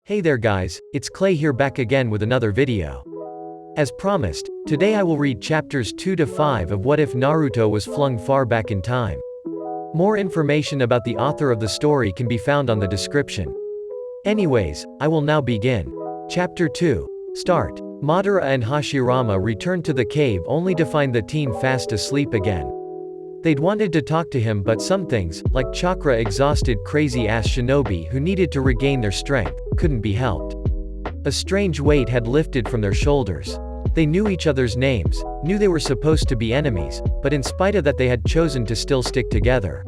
Hey there guys, it's Klay here back again with another video. As promised, today I will read chapters 2 to 5 of What If Naruto Was Flung Far Back in Time. More information about the author of the story can be found on the description. Anyways, I will now begin. Chapter 2. Start. Madara and Hashirama returned to the cave only to find the teen fast asleep again. They'd wanted to talk to him but some things, like chakra-exhausted crazy-ass shinobi who needed to regain their strength, couldn't be helped. A strange weight had lifted from their shoulders. They knew each other's names, knew they were supposed to be enemies, but in spite of that they had chosen to still stick together.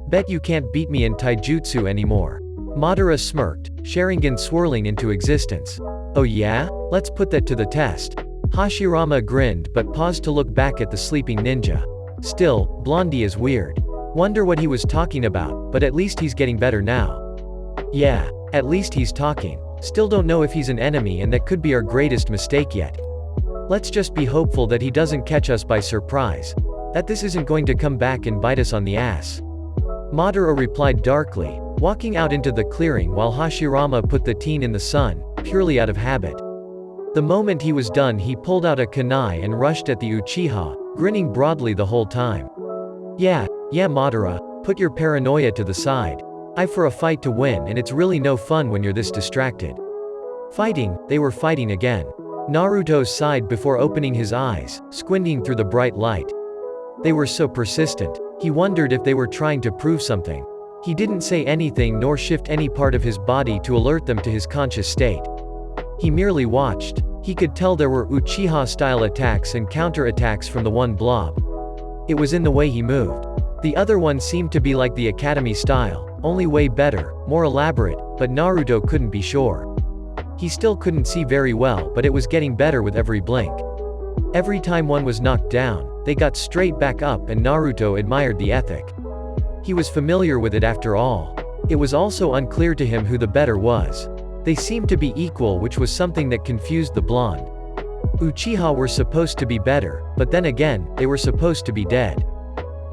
Bet you can't beat me in taijutsu anymore. Madara smirked, Sharingan swirling into existence. Oh yeah? Let's put that to the test. Hashirama grinned but paused to look back at the sleeping ninja. Still, Blondie is weird. Wonder what he was talking about, but at least he's getting better now. Yeah, at least he's talking. Still don't know if he's an enemy and that could be our greatest mistake yet. Let's just be hopeful that he doesn't catch us by surprise. That this isn't going to come back and bite us on the ass. Madara replied darkly, walking out into the clearing while Hashirama put the teen in the sun, purely out of habit. The moment he was done he pulled out a kunai and rushed at the Uchiha, grinning broadly the whole time. Yeah, Madara, put your paranoia to the side. I've for a fight to win and it's really no fun when you're this distracted. Fighting, they were fighting again. Naruto sighed before opening his eyes, squinting through the bright light. They were so persistent. He wondered if they were trying to prove something. He didn't say anything nor shift any part of his body to alert them to his conscious state. He merely watched. He could tell there were Uchiha-style attacks and counter-attacks from the one blob. It was in the way he moved. The other one seemed to be like the Academy style, only way better, more elaborate, but Naruto couldn't be sure. He still couldn't see very well but it was getting better with every blink. Every time one was knocked down, they got straight back up and Naruto admired the ethic. He was familiar with it after all. It was also unclear to him who the better was. They seemed to be equal, which was something that confused the blonde. Uchiha were supposed to be better, but then again, they were supposed to be dead.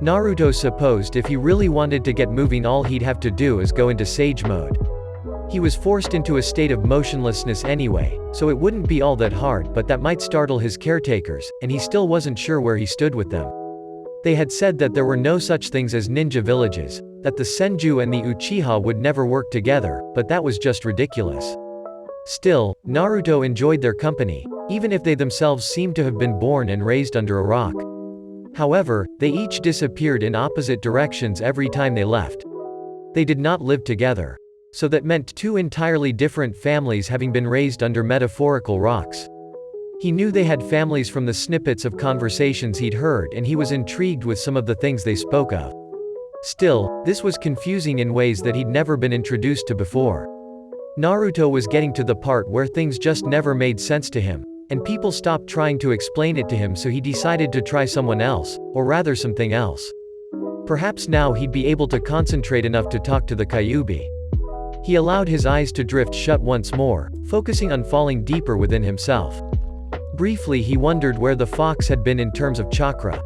Naruto supposed if he really wanted to get moving all he'd have to do is go into sage mode. He was forced into a state of motionlessness anyway, so it wouldn't be all that hard but that might startle his caretakers, and he still wasn't sure where he stood with them. They had said that there were no such things as ninja villages, that the Senju and the Uchiha would never work together, but that was just ridiculous. Still, Naruto enjoyed their company, even if they themselves seemed to have been born and raised under a rock. However, they each disappeared in opposite directions every time they left. They did not live together. So that meant two entirely different families having been raised under metaphorical rocks. He knew they had families from the snippets of conversations he'd heard and he was intrigued with some of the things they spoke of. Still, this was confusing in ways that he'd never been introduced to before. Naruto was getting to the part where things just never made sense to him, and people stopped trying to explain it to him so he decided to try someone else, or rather something else. Perhaps now he'd be able to concentrate enough to talk to the Kyuubi. He allowed his eyes to drift shut once more, focusing on falling deeper within himself. Briefly he wondered where the fox had been in terms of chakra.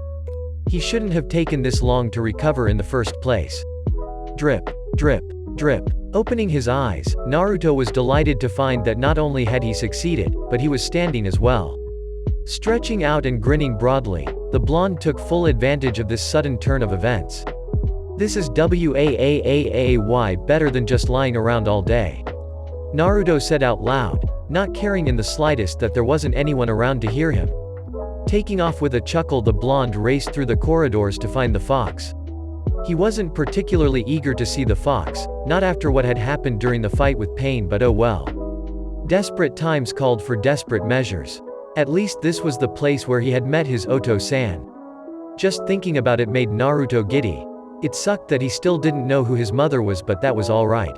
He shouldn't have taken this long to recover in the first place. Drip, drip, drip. Opening his eyes, Naruto was delighted to find that not only had he succeeded, but he was standing as well. Stretching out and grinning broadly, the blonde took full advantage of this sudden turn of events. This is way better than just lying around all day. Naruto said out loud, not caring in the slightest that there wasn't anyone around to hear him. Taking off with a chuckle, the blonde raced through the corridors to find the fox. He wasn't particularly eager to see the fox, not after what had happened during the fight with Pain, but oh well. Desperate times called for desperate measures. At least this was the place where he had met his Oto-san. Just thinking about it made Naruto giddy. It sucked that he still didn't know who his mother was, but that was alright.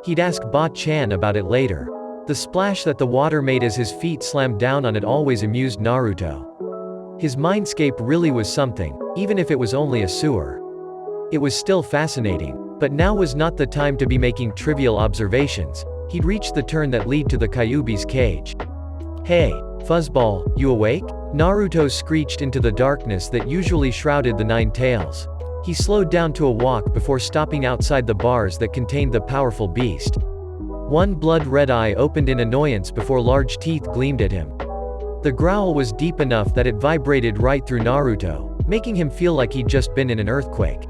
He'd ask Ba-chan about it later. The splash that the water made as his feet slammed down on it always amused Naruto. His mindscape really was something, even if it was only a sewer. It was still fascinating, but now was not the time to be making trivial observations. He'd reached the turn that led to the Kyuubi's cage. Hey, Fuzzball, you awake? Naruto screeched into the darkness that usually shrouded the Nine Tails. He slowed down to a walk before stopping outside the bars that contained the powerful beast. One blood-red eye opened in annoyance before large teeth gleamed at him. The growl was deep enough that it vibrated right through Naruto, making him feel like he'd just been in an earthquake.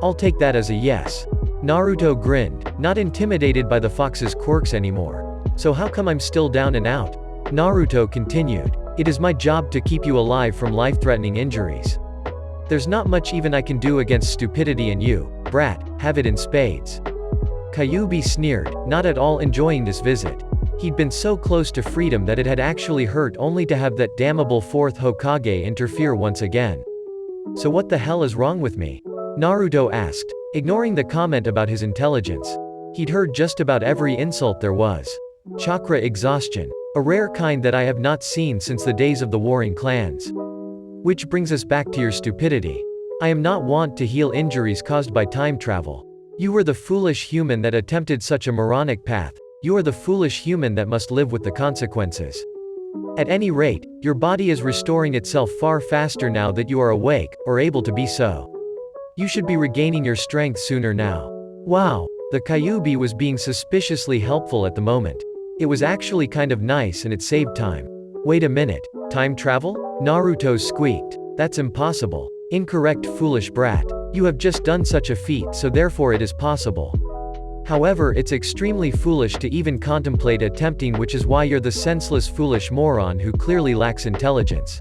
I'll take that as a yes. Naruto grinned, not intimidated by the fox's quirks anymore. So how come I'm still down and out? Naruto continued. It is my job to keep you alive from life-threatening injuries. There's not much even I can do against stupidity, and you, brat, have it in spades. Kyuubi sneered, not at all enjoying this visit. He'd been so close to freedom that it had actually hurt only to have that damnable fourth Hokage interfere once again. So what the hell is wrong with me? Naruto asked, ignoring the comment about his intelligence. He'd heard just about every insult there was. Chakra exhaustion. A rare kind that I have not seen since the days of the warring clans. Which brings us back to your stupidity. I am not wont to heal injuries caused by time travel. You were the foolish human that attempted such a moronic path. You are the foolish human that must live with the consequences. At any rate, your body is restoring itself far faster now that you are awake, or able to be so. You should be regaining your strength sooner now. Wow, the Kyuubi was being suspiciously helpful at the moment. It was actually kind of nice and it saved time. Wait a minute, time travel? Naruto squeaked. That's impossible. Incorrect, foolish brat. You have just done such a feat, so therefore it is possible. However, it's extremely foolish to even contemplate attempting, which is why you're the senseless foolish moron who clearly lacks intelligence.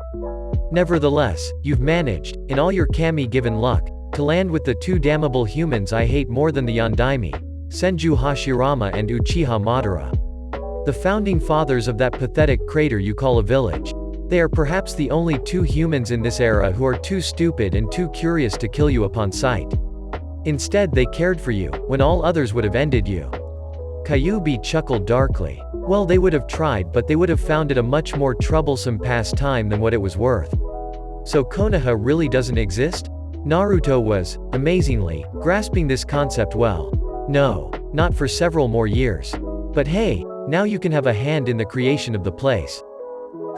Nevertheless, you've managed, in all your kami-given luck, to land with the two damnable humans I hate more than the Yondaime, Senju Hashirama and Uchiha Madara. The founding fathers of that pathetic crater you call a village. They are perhaps the only two humans in this era who are too stupid and too curious to kill you upon sight. Instead they cared for you, when all others would have ended you. Kyuubi chuckled darkly. Well, they would have tried, but they would have found it a much more troublesome pastime than what it was worth. So Konoha really doesn't exist? Naruto was, amazingly, grasping this concept well. No, not for several more years. But hey, now you can have a hand in the creation of the place.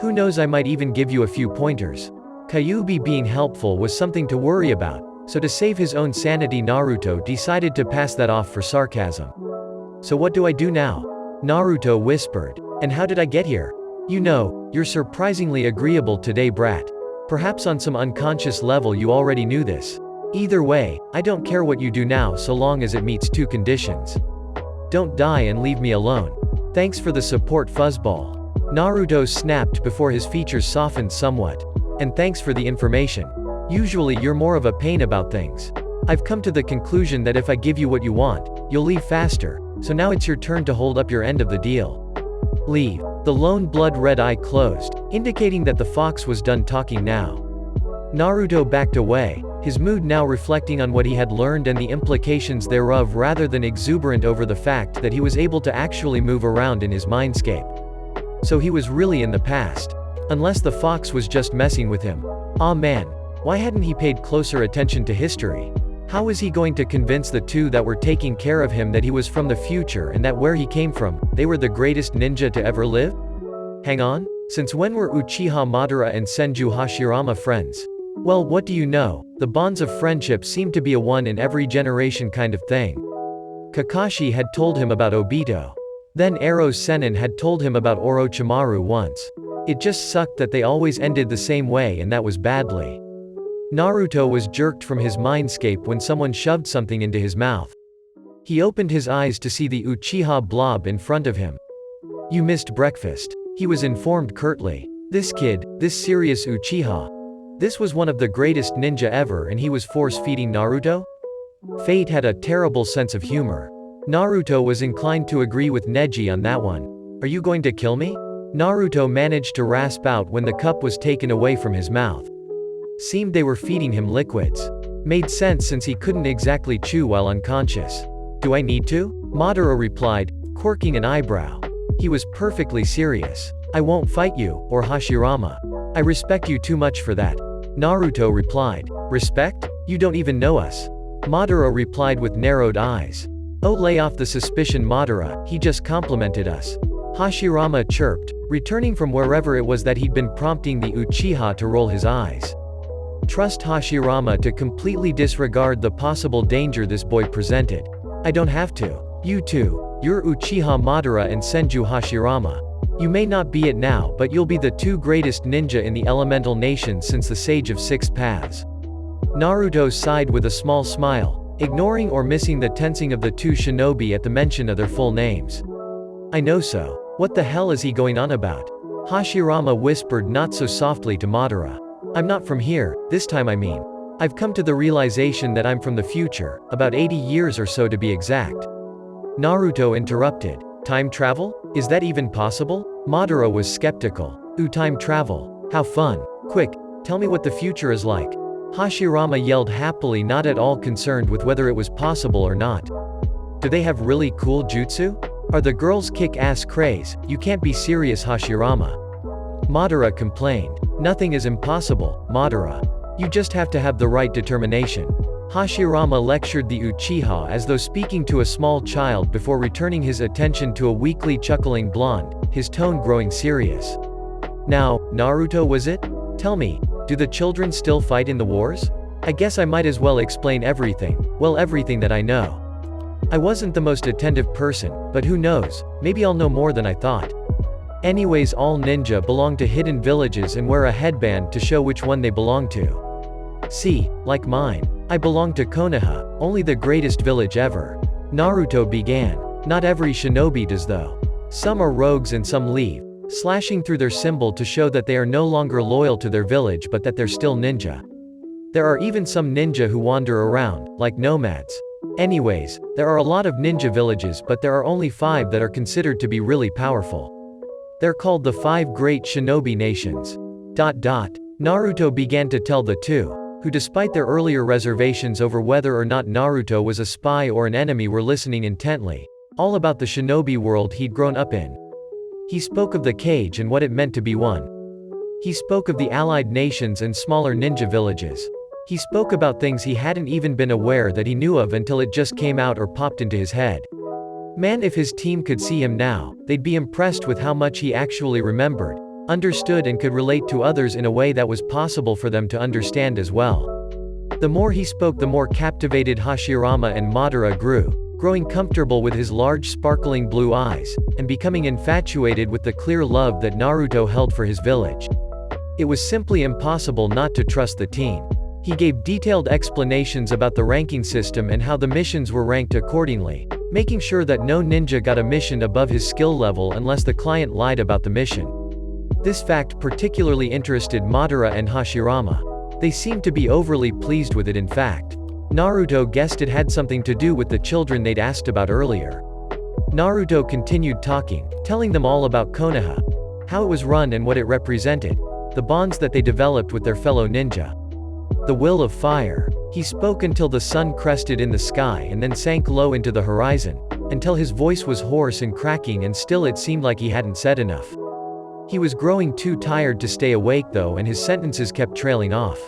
Who knows, I might even give you a few pointers. Kyuubi being helpful was something to worry about, so to save his own sanity Naruto decided to pass that off for sarcasm. So what do I do now? Naruto whispered. And how did I get here? You know, you're surprisingly agreeable today, brat. Perhaps on some unconscious level you already knew this. Either way, I don't care what you do now so long as it meets two conditions. Don't die and leave me alone. Thanks for the support, fuzzball. Naruto snapped before his features softened somewhat. And thanks for the information. Usually you're more of a pain about things. I've come to the conclusion that if I give you what you want, you'll leave faster, so now it's your turn to hold up your end of the deal. Leave. The lone blood-red eye closed, indicating that the fox was done talking now. Naruto backed away, his mood now reflecting on what he had learned and the implications thereof rather than exuberant over the fact that he was able to actually move around in his mindscape. So he was really in the past. Unless the fox was just messing with him. Aw man. Why hadn't he paid closer attention to history? How was he going to convince the two that were taking care of him that he was from the future and that where he came from, they were the greatest ninja to ever live? Hang on? Since when were Uchiha Madara and Senju Hashirama friends? Well, what do you know, the bonds of friendship seem to be a one in every generation kind of thing. Kakashi had told him about Obito. Then Eros Sennin had told him about Orochimaru once. It just sucked that they always ended the same way, and that was badly. Naruto was jerked from his mindscape when someone shoved something into his mouth. He opened his eyes to see the Uchiha blob in front of him. You missed breakfast. He was informed curtly. This kid, this serious Uchiha. This was one of the greatest ninja ever, and he was force-feeding Naruto? Fate had a terrible sense of humor. Naruto was inclined to agree with Neji on that one. Are you going to kill me? Naruto managed to rasp out when the cup was taken away from his mouth. Seemed they were feeding him liquids. Made sense since he couldn't exactly chew while unconscious. Do I need to? Madara replied, quirking an eyebrow. He was perfectly serious. I won't fight you, or Hashirama. I respect you too much for that. Naruto replied. Respect? You don't even know us. Madara replied with narrowed eyes. Oh, lay off the suspicion, Madara, he just complimented us. Hashirama chirped, returning from wherever it was that he'd been prompting the Uchiha to roll his eyes. Trust Hashirama to completely disregard the possible danger this boy presented. I don't have to. You too. You're Uchiha Madara and Senju Hashirama. You may not be it now, but you'll be the two greatest ninja in the elemental nations since the Sage of Six Paths. Naruto sighed with a small smile, ignoring or missing the tensing of the two shinobi at the mention of their full names. I know so. What the hell is he going on about? Hashirama whispered not so softly to Madara. I'm not from here, this time I mean. I've come to the realization that I'm from the future, about 80 years or so to be exact. Naruto interrupted. Time travel? Is that even possible? Madara was skeptical. Ooh, time travel. How fun. Quick, tell me what the future is like. Hashirama yelled happily, not at all concerned with whether it was possible or not. Do they have really cool jutsu? Are the girls kick-ass craze? You can't be serious, Hashirama. Madara complained. Nothing is impossible, Madara. You just have to have the right determination. Hashirama lectured the Uchiha as though speaking to a small child before returning his attention to a weakly chuckling blonde, his tone growing serious. Now, Naruto was it? Tell me, do the children still fight in the wars? I guess I might as well explain everything, well, everything that I know. I wasn't the most attentive person, but who knows, maybe I'll know more than I thought. Anyways, all ninja belong to hidden villages and wear a headband to show which one they belong to. See, like mine. I belong to Konoha, only the greatest village ever. Naruto began. Not every shinobi does though. Some are rogues and some leave, slashing through their symbol to show that they are no longer loyal to their village but that they're still ninja. There are even some ninja who wander around, like nomads. Anyways, there are a lot of ninja villages but there are only 5 that are considered to be really powerful. They're called the 5 Great Shinobi Nations. Naruto began to tell the two, who despite their earlier reservations over whether or not Naruto was a spy or an enemy were listening intently, all about the shinobi world he'd grown up in. He spoke of the cage and what it meant to be one. He spoke of the allied nations and smaller ninja villages. He spoke about things he hadn't even been aware that he knew of until it just came out or popped into his head. Man, if his team could see him now, they'd be impressed with how much he actually remembered, understood and could relate to others in a way that was possible for them to understand as well. The more he spoke, the more captivated Hashirama and Madara grew, growing comfortable with his large sparkling blue eyes, and becoming infatuated with the clear love that Naruto held for his village. It was simply impossible not to trust the teen. He gave detailed explanations about the ranking system and how the missions were ranked accordingly, making sure that no ninja got a mission above his skill level unless the client lied about the mission. This fact particularly interested Madara and Hashirama. They seemed to be overly pleased with it. In fact, Naruto guessed it had something to do with the children they'd asked about earlier. Naruto continued talking, telling them all about Konoha, how it was run and what it represented, the bonds that they developed with their fellow ninja. The will of fire. He spoke until the sun crested in the sky and then sank low into the horizon, until his voice was hoarse and cracking, and still it seemed like he hadn't said enough. He was growing too tired to stay awake though, and his sentences kept trailing off.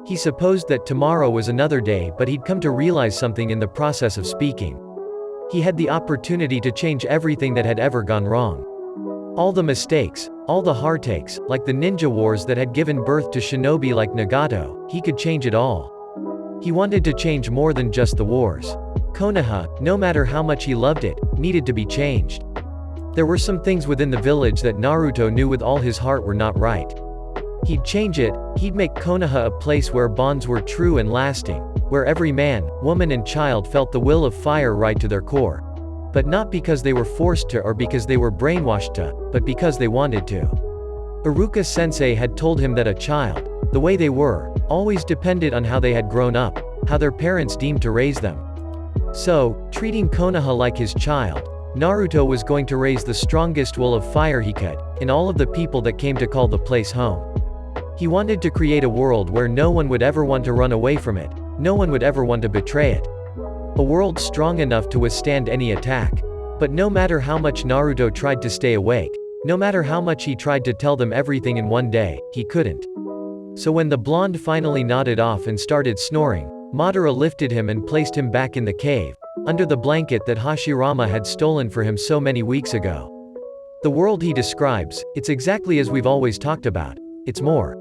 He supposed that tomorrow was another day, but he'd come to realize something in the process of speaking. He had the opportunity to change everything that had ever gone wrong. All the mistakes, all the heartaches, like the ninja wars that had given birth to shinobi like Nagato, he could change it all. He wanted to change more than just the wars. Konoha, no matter how much he loved it, needed to be changed. There were some things within the village that Naruto knew with all his heart were not right. He'd change it, he'd make Konoha a place where bonds were true and lasting, where every man, woman and child felt the will of fire right to their core. But not because they were forced to or because they were brainwashed to, but because they wanted to. Iruka-sensei had told him that a child, the way they were, always depended on how they had grown up, how their parents deemed to raise them. So, treating Konoha like his child, Naruto was going to raise the strongest will of fire he could, in all of the people that came to call the place home. He wanted to create a world where no one would ever want to run away from it, no one would ever want to betray it. A world strong enough to withstand any attack. But no matter how much Naruto tried to stay awake, no matter how much he tried to tell them everything in one day, he couldn't. So when the blonde finally nodded off and started snoring, Madara lifted him and placed him back in the cave, under the blanket that Hashirama had stolen for him so many weeks ago. The world he describes, it's exactly as we've always talked about. It's more.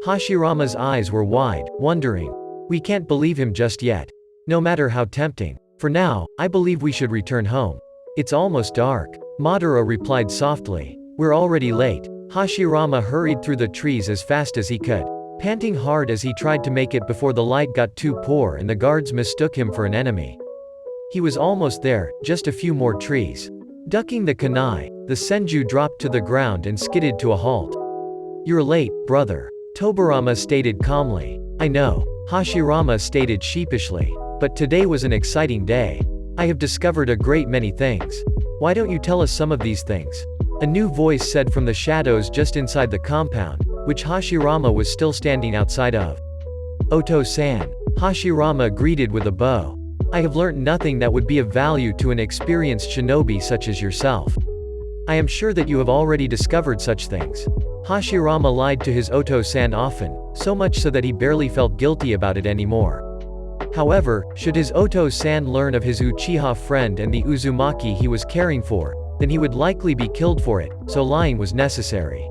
Hashirama's eyes were wide, wondering. We can't believe him just yet. No matter how tempting. For now, I believe we should return home. It's almost dark. Madara replied softly. We're already late. Hashirama hurried through the trees as fast as he could, panting hard as he tried to make it before the light got too poor and the guards mistook him for an enemy. He was almost there, just a few more trees. Ducking the kunai, the Senju dropped to the ground and skidded to a halt. You're late, brother. Tobirama stated calmly. I know, Hashirama stated sheepishly. But today was an exciting day. I have discovered a great many things. Why don't you tell us some of these things? A new voice said from the shadows just inside the compound, which Hashirama was still standing outside of. Oto-san. Hashirama greeted with a bow. I have learnt nothing that would be of value to an experienced shinobi such as yourself. I am sure that you have already discovered such things. Hashirama lied to his Oto-san often, so much so that he barely felt guilty about it anymore. However, should his Oto-san learn of his Uchiha friend and the Uzumaki he was caring for, then he would likely be killed for it, so lying was necessary.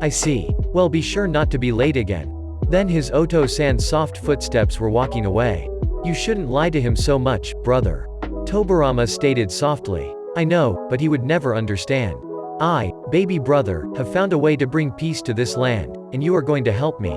I see. Well, be sure not to be late again. Then his Oto-san's soft footsteps were walking away. You shouldn't lie to him so much, brother. Tobirama stated softly. I know, but he would never understand. I, baby brother, have found a way to bring peace to this land, and you are going to help me.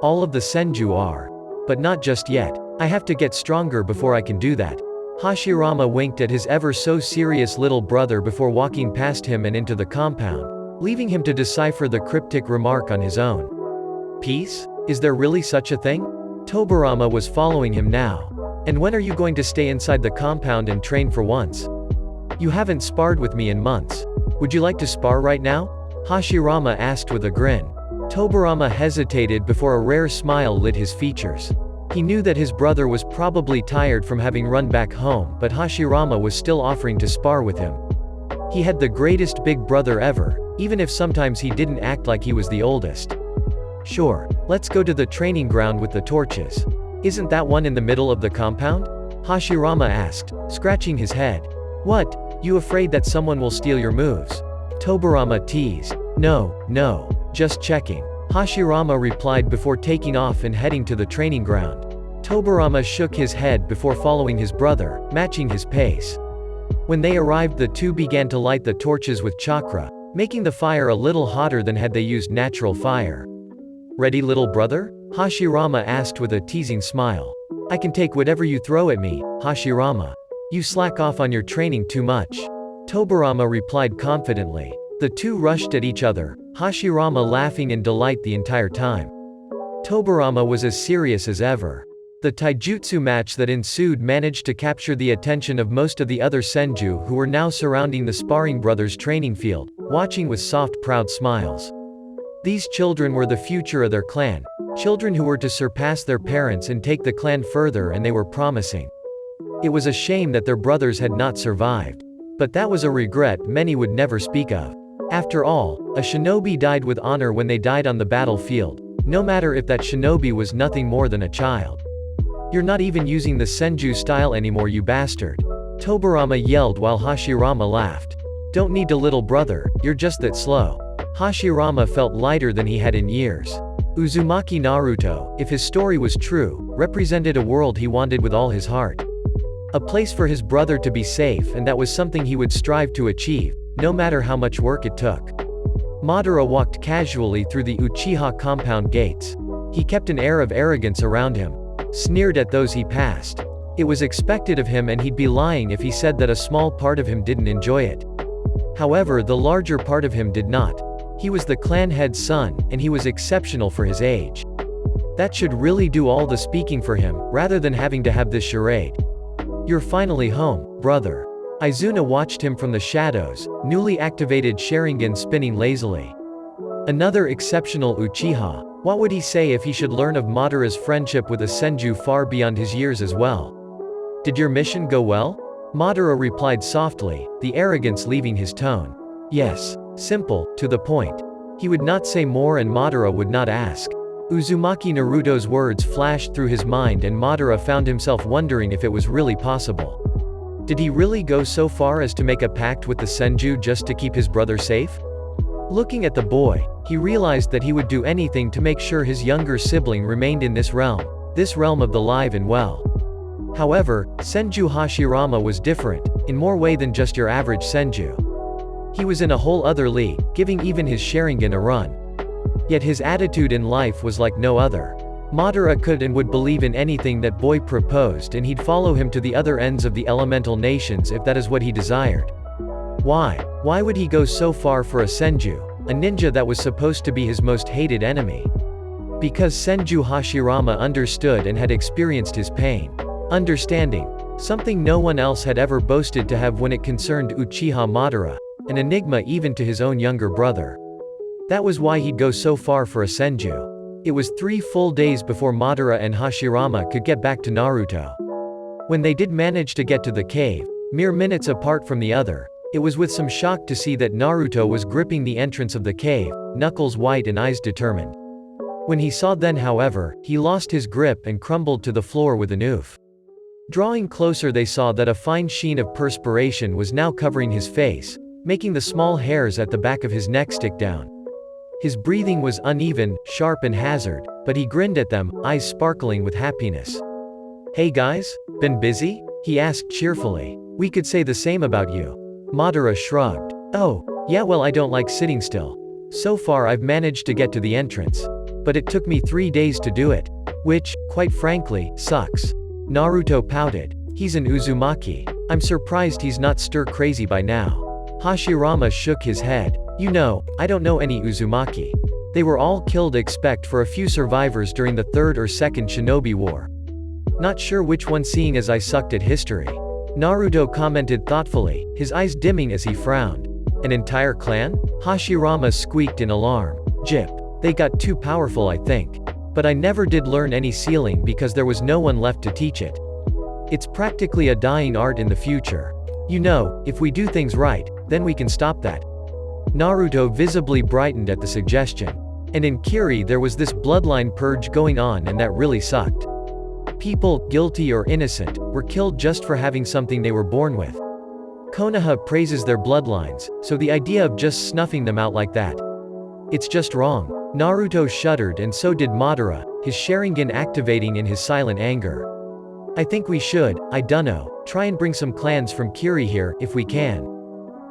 All of the Senju are. But not just yet. I have to get stronger before I can do that. Hashirama winked at his ever so serious little brother before walking past him and into the compound, leaving him to decipher the cryptic remark on his own. Peace? Is there really such a thing? Tobirama was following him now. And when are you going to stay inside the compound and train for once? You haven't sparred with me in months. Would you like to spar right now? Hashirama asked with a grin. Tobirama hesitated before a rare smile lit his features. He knew that his brother was probably tired from having run back home, but Hashirama was still offering to spar with him. He had the greatest big brother ever, even if sometimes he didn't act like he was the oldest. Sure, let's go to the training ground with the torches. Isn't that one in the middle of the compound? Hashirama asked, scratching his head. What, you afraid that someone will steal your moves? Tobirama teased. No, just checking. Hashirama replied before taking off and heading to the training ground. Tobirama shook his head before following his brother, matching his pace. When they arrived, the two began to light the torches with chakra, making the fire a little hotter than had they used natural fire. Ready, little brother? Hashirama asked with a teasing smile. I can take whatever you throw at me, Hashirama. You slack off on your training too much. Tobirama replied confidently. The two rushed at each other, Hashirama laughing in delight the entire time. Tobirama was as serious as ever. The taijutsu match that ensued managed to capture the attention of most of the other Senju who were now surrounding the sparring brothers' training field, watching with soft, proud smiles. These children were the future of their clan, children who were to surpass their parents and take the clan further, and they were promising. It was a shame that their brothers had not survived. But that was a regret many would never speak of. After all, a shinobi died with honor when they died on the battlefield, no matter if that shinobi was nothing more than a child. You're not even using the Senju style anymore, you bastard. Tobirama yelled while Hashirama laughed. Don't need to, little brother, you're just that slow. Hashirama felt lighter than he had in years. Uzumaki Naruto, if his story was true, represented a world he wanted with all his heart. A place for his brother to be safe, and that was something he would strive to achieve, no matter how much work it took. Madara walked casually through the Uchiha compound gates. He kept an air of arrogance around him, sneered at those he passed. It was expected of him, and he'd be lying if he said that a small part of him didn't enjoy it. However, the larger part of him did not. He was the clan head's son, and he was exceptional for his age. That should really do all the speaking for him, rather than having to have this charade. You're finally home, brother. Izuna watched him from the shadows, newly activated Sharingan spinning lazily. Another exceptional Uchiha. What would he say if he should learn of Madara's friendship with a Senju far beyond his years as well? Did your mission go well? Madara replied softly, the arrogance leaving his tone. Yes. Simple, to the point. He would not say more, and Madara would not ask. Uzumaki Naruto's words flashed through his mind, and Madara found himself wondering if it was really possible. Did he really go so far as to make a pact with the Senju just to keep his brother safe? Looking at the boy, he realized that he would do anything to make sure his younger sibling remained in this realm of the live and well. However, Senju Hashirama was different, in more way than just your average Senju. He was in a whole other league, giving even his Sharingan a run. Yet his attitude in life was like no other. Madara could and would believe in anything that boy proposed, and he'd follow him to the other ends of the elemental nations if that is what he desired. Why? Why would he go so far for a Senju, a ninja that was supposed to be his most hated enemy? Because Senju Hashirama understood and had experienced his pain. Understanding. Something no one else had ever boasted to have when it concerned Uchiha Madara, an enigma even to his own younger brother. That was why he'd go so far for a Senju. It was 3 full days before Madara and Hashirama could get back to Naruto. When they did manage to get to the cave, mere minutes apart from the other, it was with some shock to see that Naruto was gripping the entrance of the cave, knuckles white and eyes determined. When he saw then, however, he lost his grip and crumbled to the floor with an oof. Drawing closer, they saw that a fine sheen of perspiration was now covering his face, making the small hairs at the back of his neck stick down. His breathing was uneven, sharp and hazard, but he grinned at them, eyes sparkling with happiness. "Hey guys? Been busy?" he asked cheerfully. "We could say the same about you." Madara shrugged. "Oh, yeah, well, I don't like sitting still. So far I've managed to get to the entrance. But it took me 3 days to do it. Which, quite frankly, sucks." Naruto pouted. "He's an Uzumaki. I'm surprised he's not stir-crazy by now." Hashirama shook his head. "You know, I don't know any Uzumaki. They were all killed except for a few survivors during the 3rd or 2nd Shinobi War. Not sure which one, seeing as I sucked at history." Naruto commented thoughtfully, his eyes dimming as he frowned. "An entire clan?" Hashirama squeaked in alarm. "Jip. They got too powerful, I think. But I never did learn any sealing because there was no one left to teach it. It's practically a dying art in the future. You know, if we do things right, then we can stop that." Naruto visibly brightened at the suggestion. And in Kiri there was this bloodline purge going on, and that really sucked. People, guilty or innocent, were killed just for having something they were born with. Konoha praises their bloodlines, so the idea of just snuffing them out like that, it's just wrong. Naruto shuddered, and so did Madara, his Sharingan activating in his silent anger. "I think we should, I dunno, try and bring some clans from Kiri here, if we can.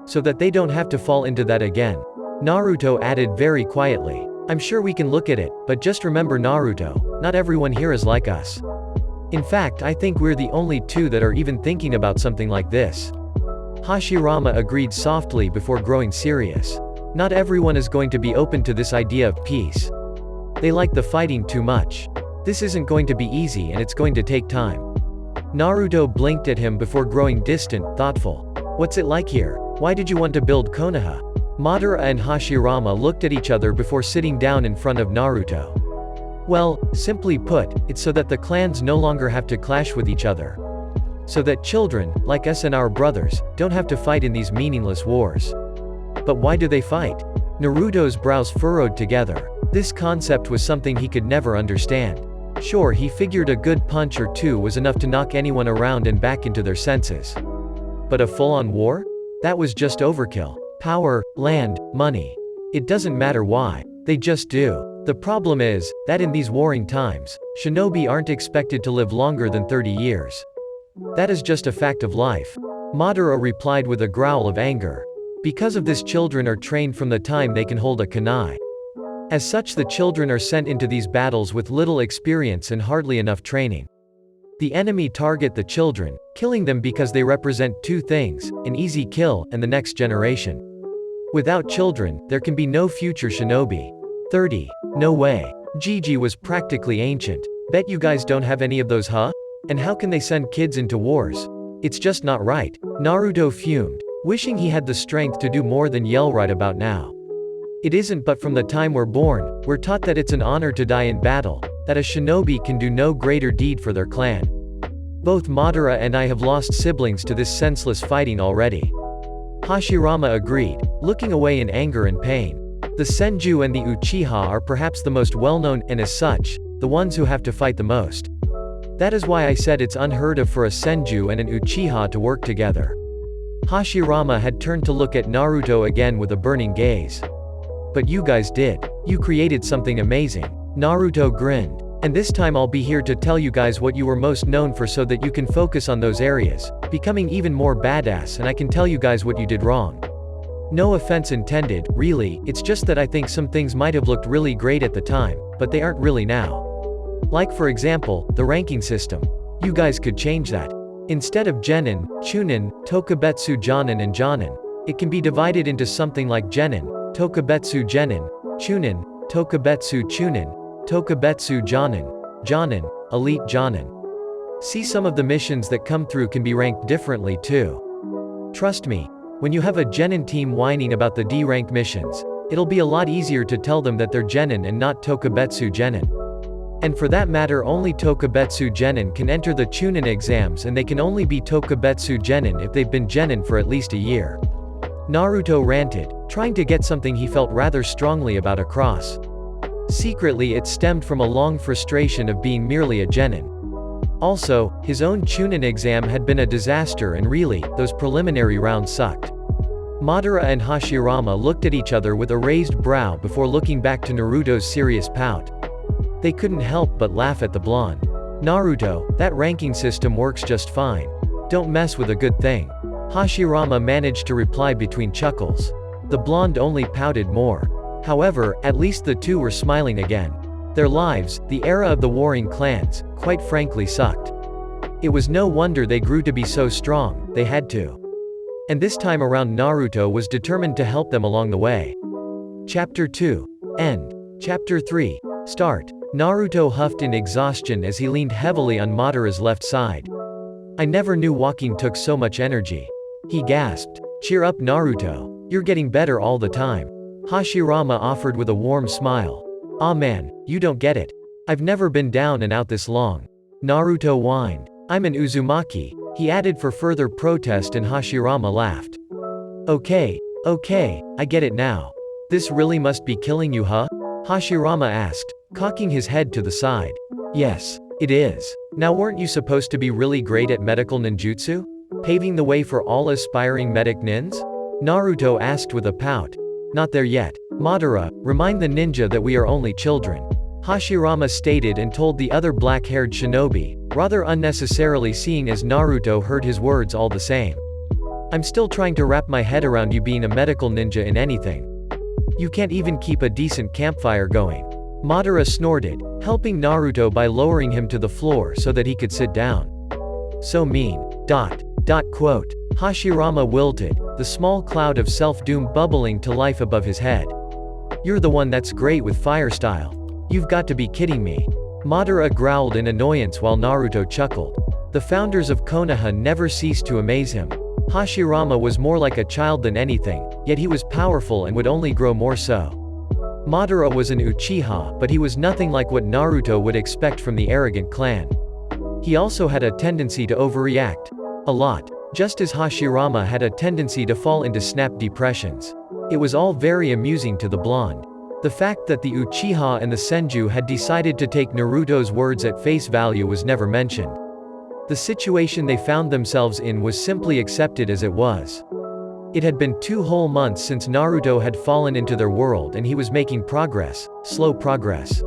So that they don't have to fall into that again." Naruto added very quietly. "I'm sure we can look at it, but just remember, Naruto, not everyone here is like us. In fact, I think we're the only 2 that are even thinking about something like this." Hashirama agreed softly before growing serious. "Not everyone is going to be open to this idea of peace. They like the fighting too much. This isn't going to be easy, and it's going to take time." Naruto blinked at him before growing distant, thoughtful. "What's it like here? Why did you want to build Konoha?" Madara and Hashirama looked at each other before sitting down in front of Naruto. "Well, simply put, it's so that the clans no longer have to clash with each other. So that children, like us and our brothers, don't have to fight in these meaningless wars." "But why do they fight?" Naruto's brows furrowed together. This concept was something he could never understand. Sure, he figured a good punch or 2 was enough to knock anyone around and back into their senses. But a full-on war? That was just overkill. Power, land, money. It doesn't matter why. They just do. The problem is, that in these warring times, shinobi aren't expected to live longer than 30 years. That is just a fact of life. Madara replied with a growl of anger. Because of this, children are trained from the time they can hold a kunai. As such, the children are sent into these battles with little experience and hardly enough training. The enemy target the children, killing them because they represent 2 things, an easy kill, and the next generation. Without children, there can be no future shinobi. 30. No way. Gigi was practically ancient. Bet you guys don't have any of those, huh? And how can they send kids into wars? It's just not right. Naruto fumed, wishing he had the strength to do more than yell right about now. It isn't, but from the time we're born, we're taught that it's an honor to die in battle, that a shinobi can do no greater deed for their clan. Both Madara and I have lost siblings to this senseless fighting already." Hashirama agreed, looking away in anger and pain. "The Senju and the Uchiha are perhaps the most well-known, and as such, the ones who have to fight the most. That is why I said it's unheard of for a Senju and an Uchiha to work together." Hashirama had turned to look at Naruto again with a burning gaze. "But you guys did. You created something amazing." Naruto grinned. And this time I'll be here to tell you guys what you were most known for so that you can focus on those areas, becoming even more badass, and I can tell you guys what you did wrong. No offense intended, really, it's just that I think some things might have looked really great at the time, but they aren't really now. Like for example, the ranking system. You guys could change that. Instead of Genin, Chunin, Tokubetsu Jonin and Jonin, it can be divided into something like Genin, Tokubetsu Genin, Chunin, Tokubetsu Chunin, Tokubetsu Jonin, Jonin, Elite Jonin. See, some of the missions that come through can be ranked differently too. Trust me, when you have a Genin team whining about the D-rank missions, it'll be a lot easier to tell them that they're Genin and not Tokubetsu Genin. And for that matter, only Tokubetsu Genin can enter the Chunin exams, and they can only be Tokubetsu Genin if they've been Genin for at least a year. Naruto ranted, trying to get something he felt rather strongly about across. Secretly, it stemmed from a long frustration of being merely a Genin. Also, his own Chunin exam had been a disaster, and really, those preliminary rounds sucked. Madara and Hashirama looked at each other with a raised brow before looking back to Naruto's serious pout. They couldn't help but laugh at the blonde. Naruto, that ranking system works just fine. Don't mess with a good thing. Hashirama managed to reply between chuckles. The blonde only pouted more. However, at least the two were smiling again. Their lives, the era of the warring clans, quite frankly sucked. It was no wonder they grew to be so strong, they had to. And this time around Naruto was determined to help them along the way. Chapter 2. End. Chapter 3. Start. Naruto huffed in exhaustion as he leaned heavily on Madara's left side. I never knew walking took so much energy. He gasped. Cheer up, Naruto. You're getting better all the time. Hashirama offered with a warm smile. Aw man, you don't get it. I've never been down and out this long. Naruto whined. I'm an Uzumaki, he added for further protest, and Hashirama laughed. Okay, I get it now. This really must be killing you, huh? Hashirama asked, cocking his head to the side. Yes, it is. Now weren't you supposed to be really great at medical ninjutsu? Paving the way for all aspiring medic nins? Naruto asked with a pout. Not there yet. Madara, remind the ninja that we are only children. Hashirama stated and told the other black-haired shinobi, rather unnecessarily, seeing as Naruto heard his words all the same. I'm still trying to wrap my head around you being a medical ninja in anything. You can't even keep a decent campfire going. Madara snorted, helping Naruto by lowering him to the floor so that he could sit down. So mean. Quote. Hashirama wilted, the small cloud of self-doom bubbling to life above his head. You're the one that's great with fire style. You've got to be kidding me. Madara growled in annoyance while Naruto chuckled. The founders of Konoha never ceased to amaze him. Hashirama was more like a child than anything, yet he was powerful and would only grow more so. Madara was an Uchiha, but he was nothing like what Naruto would expect from the arrogant clan. He also had a tendency to overreact. A lot. Just as Hashirama had a tendency to fall into snap depressions. It was all very amusing to the blonde. The fact that the Uchiha and the Senju had decided to take Naruto's words at face value was never mentioned. The situation they found themselves in was simply accepted as it was. It had been 2 whole months since Naruto had fallen into their world, and he was making progress, slow progress.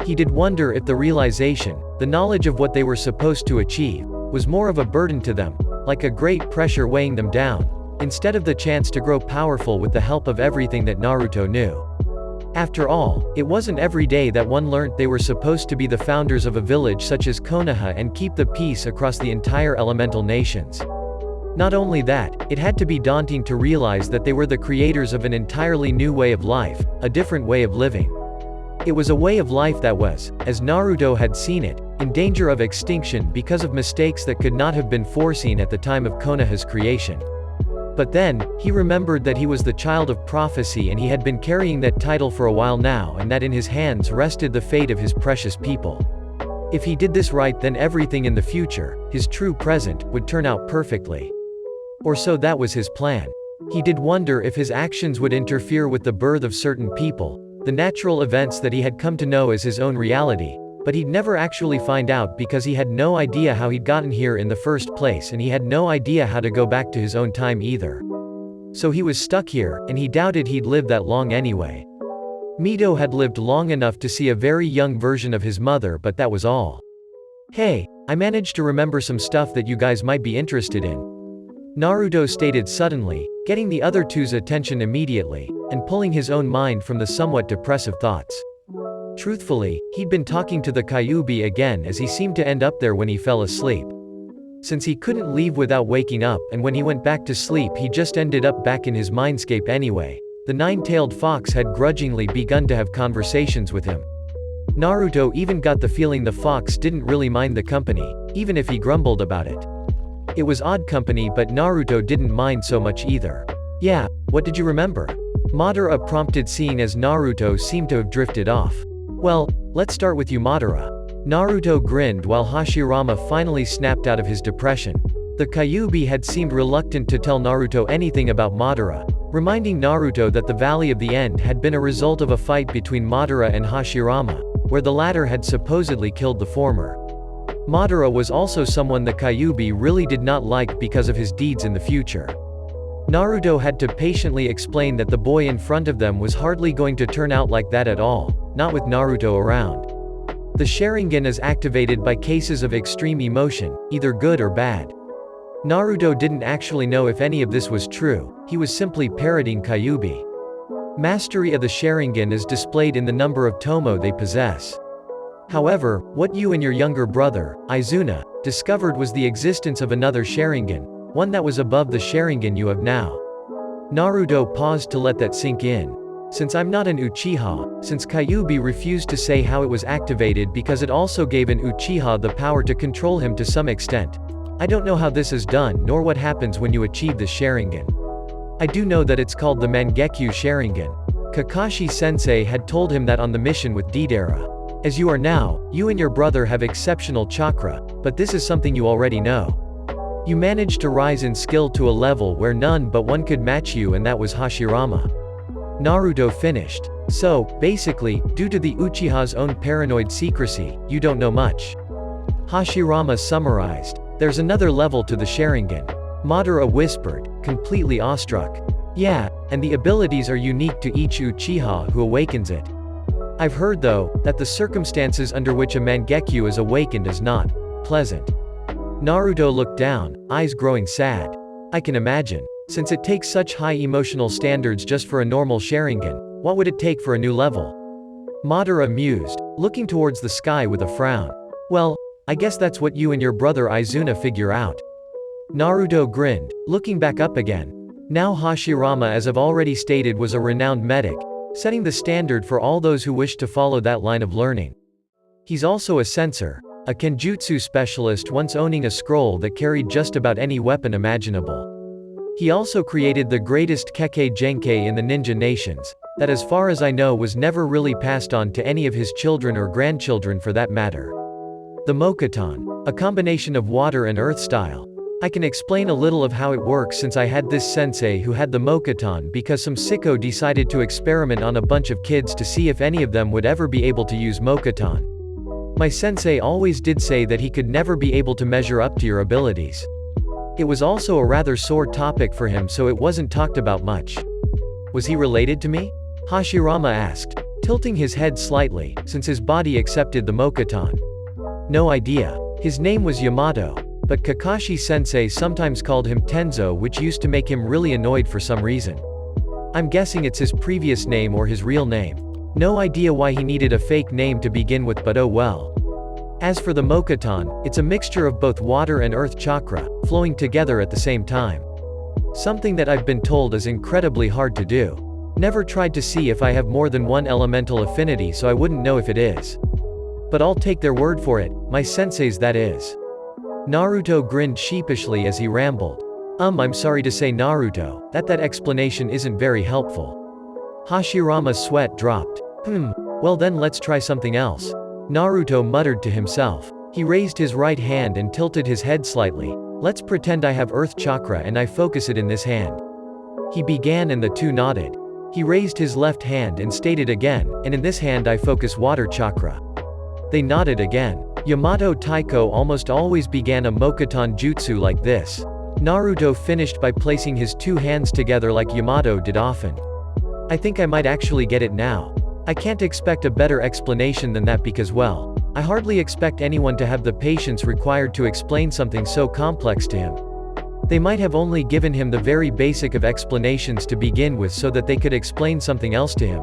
He did wonder if the realization, the knowledge of what they were supposed to achieve, was more of a burden to them, like a great pressure weighing them down, instead of the chance to grow powerful with the help of everything that Naruto knew. After all, it wasn't every day that one learnt they were supposed to be the founders of a village such as Konoha and keep the peace across the entire elemental nations. Not only that, it had to be daunting to realize that they were the creators of an entirely new way of life, a different way of living. It was a way of life that was, as Naruto had seen it, in danger of extinction because of mistakes that could not have been foreseen at the time of Konoha's creation. But then, he remembered that he was the child of prophecy, and he had been carrying that title for a while now, and that in his hands rested the fate of his precious people. If he did this right, then everything in the future, his true present, would turn out perfectly. Or so that was his plan. He did wonder if his actions would interfere with the birth of certain people, the natural events that he had come to know as his own reality, but he'd never actually find out because he had no idea how he'd gotten here in the first place, and he had no idea how to go back to his own time either. So he was stuck here, and he doubted he'd live that long anyway. Mito had lived long enough to see a very young version of his mother, but that was all. "Hey, I managed to remember some stuff that you guys might be interested in," Naruto stated suddenly, getting the other two's attention immediately, and pulling his own mind from the somewhat depressive thoughts. Truthfully, he'd been talking to the Kyuubi again as he seemed to end up there when he fell asleep. Since he couldn't leave without waking up, and when he went back to sleep he just ended up back in his mindscape anyway, the nine-tailed fox had grudgingly begun to have conversations with him. Naruto even got the feeling the fox didn't really mind the company, even if he grumbled about it. It was odd company, but Naruto didn't mind so much either. "Yeah, what did you remember?" Madara prompted, seeing as Naruto seemed to have drifted off. "Well, let's start with you, Madara." Naruto grinned while Hashirama finally snapped out of his depression. The Kyuubi had seemed reluctant to tell Naruto anything about Madara, reminding Naruto that the Valley of the End had been a result of a fight between Madara and Hashirama, where the latter had supposedly killed the former. Madara was also someone the Kyuubi really did not like because of his deeds in the future. Naruto had to patiently explain that the boy in front of them was hardly going to turn out like that at all, not with Naruto around. The Sharingan is activated by cases of extreme emotion, either good or bad. Naruto didn't actually know if any of this was true, he was simply parroting Kyuubi. Mastery of the Sharingan is displayed in the number of tomo they possess. However, what you and your younger brother, Izuna, discovered was the existence of another Sharingan, one that was above the Sharingan you have now. Naruto paused to let that sink in. Since I'm not an Uchiha, since Kyuubi refused to say how it was activated because it also gave an Uchiha the power to control him to some extent, I don't know how this is done nor what happens when you achieve this Sharingan. I do know that it's called the Mangekyo Sharingan. Kakashi-sensei had told him that on the mission with Deidara. As you are now, you and your brother have exceptional chakra, but this is something you already know. You managed to rise in skill to a level where none but one could match you, and that was Hashirama. Naruto finished. So, basically, due to the Uchiha's own paranoid secrecy, you don't know much. Hashirama summarized. There's another level to the Sharingan. Madara whispered, completely awestruck. Yeah, and the abilities are unique to each Uchiha who awakens it. I've heard though, that the circumstances under which a Mangekyo is awakened is not pleasant. Naruto looked down, eyes growing sad. I can imagine. Since it takes such high emotional standards just for a normal Sharingan, what would it take for a new level? Madara mused, looking towards the sky with a frown. Well, I guess that's what you and your brother Izuna figure out. Naruto grinned, looking back up again. Now Hashirama, as I've already stated, was a renowned medic, setting the standard for all those who wish to follow that line of learning. He's also a censor, a kenjutsu specialist, once owning a scroll that carried just about any weapon imaginable. He also created the greatest Kekkei Genkei in the ninja nations, that as far as I know was never really passed on to any of his children or grandchildren for that matter. The Mokuton, a combination of water and earth style. I can explain a little of how it works since I had this sensei who had the Mokuton because some sicko decided to experiment on a bunch of kids to see if any of them would ever be able to use Mokuton. My sensei always did say that he could never be able to measure up to your abilities. It was also a rather sore topic for him, so it wasn't talked about much. Was he related to me? Hashirama asked, tilting his head slightly, since his body accepted the Mokuton. No idea. His name was Yamato, but Kakashi-sensei sometimes called him Tenzo, which used to make him really annoyed for some reason. I'm guessing it's his previous name or his real name. No idea why he needed a fake name to begin with, but oh well. As for the Mokuton, it's a mixture of both water and earth chakra, flowing together at the same time. Something that I've been told is incredibly hard to do. Never tried to see if I have more than one elemental affinity, so I wouldn't know if it is. But I'll take their word for it, my sensei's that is. Naruto grinned sheepishly as he rambled. I'm sorry to say, Naruto, that explanation isn't very helpful. Hashirama's sweat dropped. Well then let's try something else. Naruto muttered to himself. He raised his right hand and tilted his head slightly. Let's pretend I have earth chakra and I focus it in this hand. He began and the two nodded. He raised his left hand and stated again, and in this hand I focus water chakra. They nodded again. Yamato Taiko almost always began a Mokuton jutsu like this. Naruto finished by placing his two hands together like Yamato did often. I think I might actually get it now. I can't expect a better explanation than that because well, I hardly expect anyone to have the patience required to explain something so complex to him. They might have only given him the very basic of explanations to begin with so that they could explain something else to him.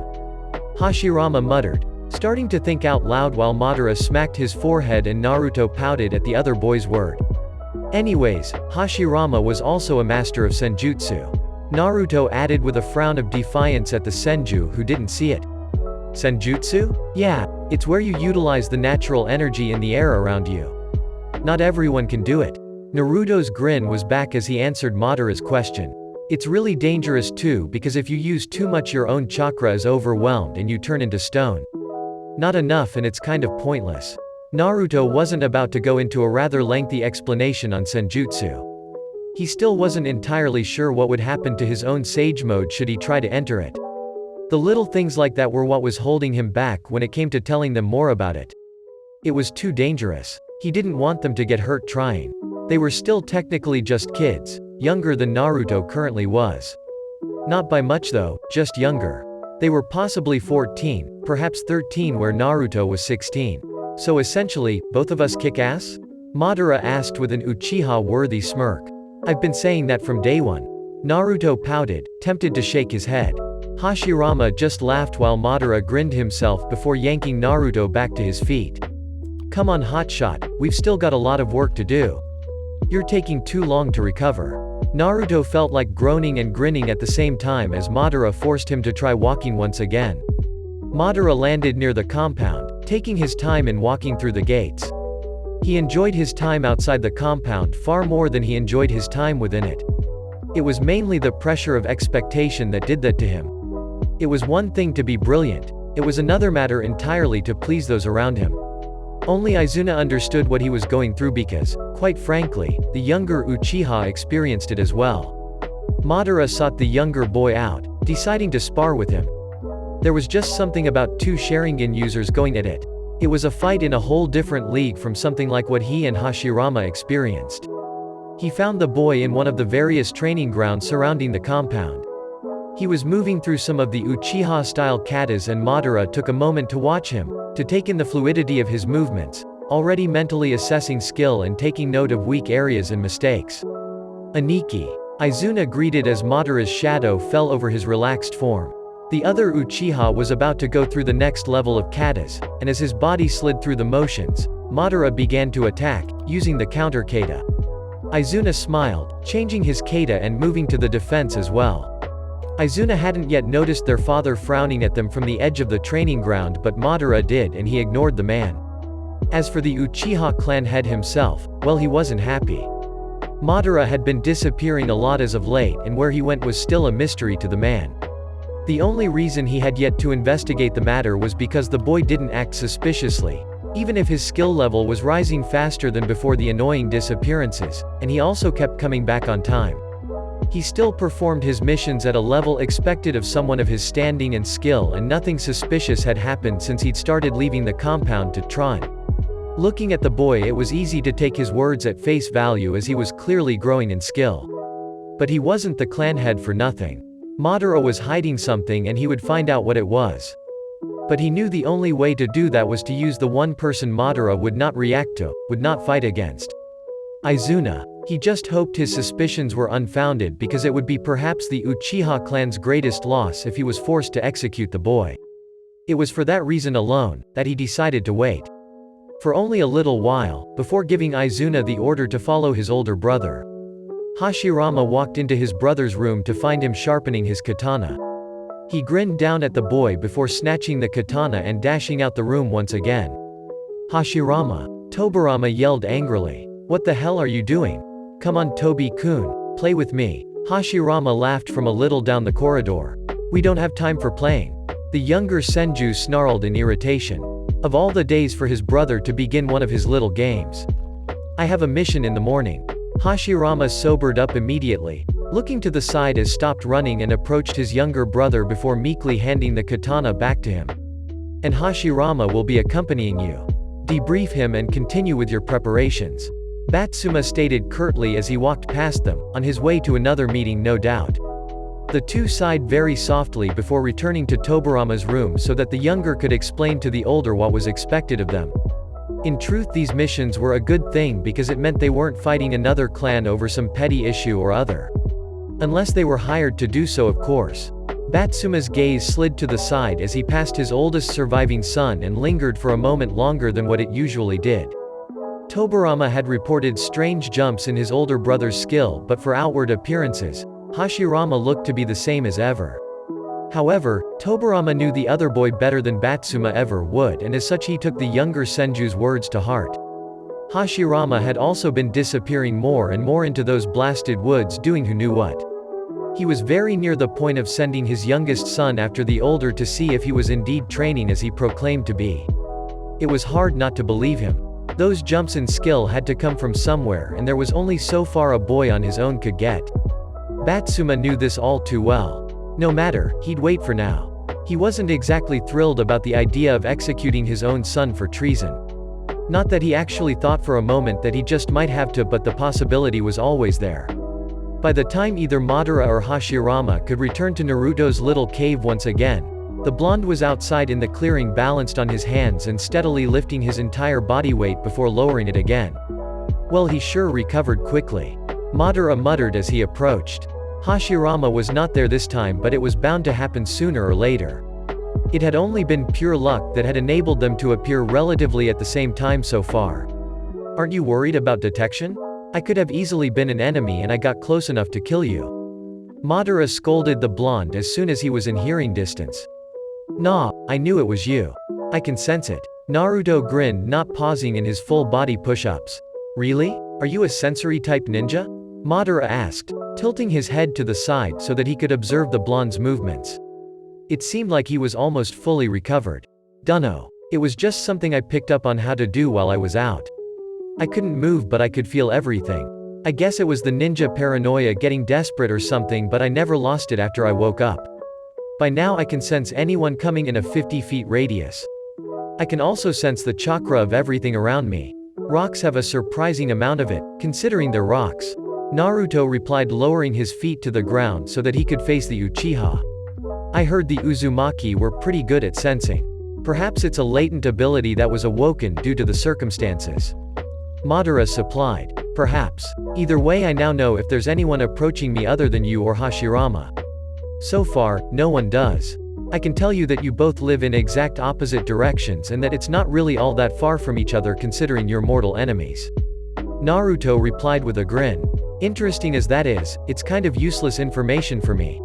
Hashirama muttered, starting to think out loud while Madara smacked his forehead and Naruto pouted at the other boy's word. Anyways, Hashirama was also a master of senjutsu. Naruto added with a frown of defiance at the Senju who didn't see it. Senjutsu? Yeah, it's where you utilize the natural energy in the air around you. Not everyone can do it. Naruto's grin was back as he answered Madara's question. It's really dangerous too because if you use too much your own chakra is overwhelmed and you turn into stone. Not enough and it's kind of pointless. Naruto wasn't about to go into a rather lengthy explanation on senjutsu. He still wasn't entirely sure what would happen to his own sage mode should he try to enter it. The little things like that were what was holding him back when it came to telling them more about it. It was too dangerous. He didn't want them to get hurt trying. They were still technically just kids, younger than Naruto currently was. Not by much though, just younger. They were possibly 14, perhaps 13 where Naruto was 16. So essentially, both of us kick ass? Madara asked with an Uchiha-worthy smirk. I've been saying that from day one. Naruto pouted, tempted to shake his head. Hashirama just laughed while Madara grinned himself before yanking Naruto back to his feet. Come on hotshot, we've still got a lot of work to do. You're taking too long to recover. Naruto felt like groaning and grinning at the same time as Madara forced him to try walking once again. Madara landed near the compound, taking his time in walking through the gates. He enjoyed his time outside the compound far more than he enjoyed his time within it. It was mainly the pressure of expectation that did that to him. It was one thing to be brilliant, it was another matter entirely to please those around him. Only Izuna understood what he was going through because, quite frankly, the younger Uchiha experienced it as well. Madara sought the younger boy out, deciding to spar with him. There was just something about two Sharingan users going at it. It was a fight in a whole different league from something like what he and Hashirama experienced. He found the boy in one of the various training grounds surrounding the compound. He was moving through some of the Uchiha-style katas and Madara took a moment to watch him, to take in the fluidity of his movements, already mentally assessing skill and taking note of weak areas and mistakes. Aniki. Izuna greeted as Madara's shadow fell over his relaxed form. The other Uchiha was about to go through the next level of katas, and as his body slid through the motions, Madara began to attack, using the counter kata. Izuna smiled, changing his kata and moving to the defense as well. Izuna hadn't yet noticed their father frowning at them from the edge of the training ground but Madara did and he ignored the man. As for the Uchiha clan head himself, well he wasn't happy. Madara had been disappearing a lot as of late and where he went was still a mystery to the man. The only reason he had yet to investigate the matter was because the boy didn't act suspiciously, even if his skill level was rising faster than before the annoying disappearances, and he also kept coming back on time. He still performed his missions at a level expected of someone of his standing and skill and nothing suspicious had happened since he'd started leaving the compound to Tron. Looking at the boy it was easy to take his words at face value as he was clearly growing in skill. But he wasn't the clan head for nothing. Madara was hiding something and he would find out what it was. But he knew the only way to do that was to use the one person Madara would not react to, would not fight against. Izuna. He just hoped his suspicions were unfounded because it would be perhaps the Uchiha clan's greatest loss if he was forced to execute the boy. It was for that reason alone, that he decided to wait. For only a little while, before giving Izuna the order to follow his older brother. Hashirama walked into his brother's room to find him sharpening his katana. He grinned down at the boy before snatching the katana and dashing out the room once again. Hashirama. Tobirama yelled angrily. What the hell are you doing? Come on Tobi-kun, play with me. Hashirama laughed from a little down the corridor. We don't have time for playing. The younger Senju snarled in irritation. Of all the days for his brother to begin one of his little games. I have a mission in the morning. Hashirama sobered up immediately, looking to the side as stopped running and approached his younger brother before meekly handing the katana back to him. And Hashirama will be accompanying you. Debrief him and continue with your preparations. Batsuma stated curtly as he walked past them, on his way to another meeting no doubt. The two sighed very softly before returning to Tobarama's room so that the younger could explain to the older what was expected of them. In truth, these missions were a good thing because it meant they weren't fighting another clan over some petty issue or other. Unless they were hired to do so, of course. Batsuma's gaze slid to the side as he passed his oldest surviving son and lingered for a moment longer than what it usually did. Tobarama had reported strange jumps in his older brother's skill, but for outward appearances, Hashirama looked to be the same as ever. However, Tobarama knew the other boy better than Batsuma ever would, and as such he took the younger Senju's words to heart. Hashirama had also been disappearing more and more into those blasted woods, doing who knew what. He was very near the point of sending his youngest son after the older to see if he was indeed training as he proclaimed to be. It was hard not to believe him. Those jumps in skill had to come from somewhere, and there was only so far a boy on his own could get. Batsuma knew this all too well. No matter, he'd wait for now. He wasn't exactly thrilled about the idea of executing his own son for treason. Not that he actually thought for a moment that he just might have to, but the possibility was always there. By the time either Madara or Hashirama could return to Naruto's little cave once again, the blonde was outside in the clearing, balanced on his hands and steadily lifting his entire body weight before lowering it again. Well, he sure recovered quickly. Madara muttered as he approached. Hashirama was not there this time, but it was bound to happen sooner or later. It had only been pure luck that had enabled them to appear relatively at the same time so far. Aren't you worried about detection? I could have easily been an enemy and I got close enough to kill you. Madara scolded the blonde as soon as he was in hearing distance. Nah, I knew it was you. I can sense it. Naruto grinned, not pausing in his full body push-ups. Really? Are you a sensory-type ninja? Madara asked, tilting his head to the side so that he could observe the blonde's movements. It seemed like he was almost fully recovered. Dunno. It was just something I picked up on how to do while I was out. I couldn't move, but I could feel everything. I guess it was the ninja paranoia getting desperate or something, but I never lost it after I woke up. By now I can sense anyone coming in a 50 feet radius. I can also sense the chakra of everything around me. Rocks have a surprising amount of it, considering they're rocks. Naruto replied, lowering his feet to the ground so that he could face the Uchiha. I heard the Uzumaki were pretty good at sensing. Perhaps it's a latent ability that was awoken due to the circumstances. Madara supplied. Perhaps. Either way, I now know if there's anyone approaching me other than you or Hashirama. So far, no one does. I can tell you that you both live in exact opposite directions and that it's not really all that far from each other considering you're mortal enemies. Naruto replied with a grin. Interesting as that is, it's kind of useless information for me.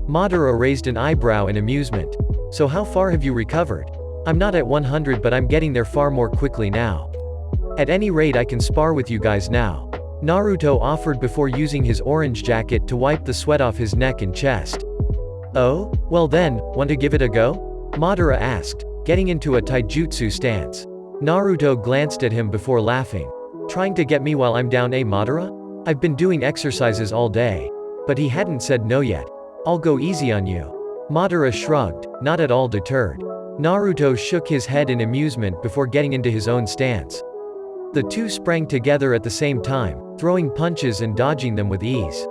Madara raised an eyebrow in amusement. So how far have you recovered? I'm not at 100, but I'm getting there far more quickly now. At any rate, I can spar with you guys now. Naruto offered before using his orange jacket to wipe the sweat off his neck and chest. Oh? Well then, want to give it a go? Madara asked, getting into a taijutsu stance. Naruto glanced at him before laughing. Trying to get me while I'm down, Madara? I've been doing exercises all day. But he hadn't said no yet. I'll go easy on you. Madara shrugged, not at all deterred. Naruto shook his head in amusement before getting into his own stance. The two sprang together at the same time, throwing punches and dodging them with ease.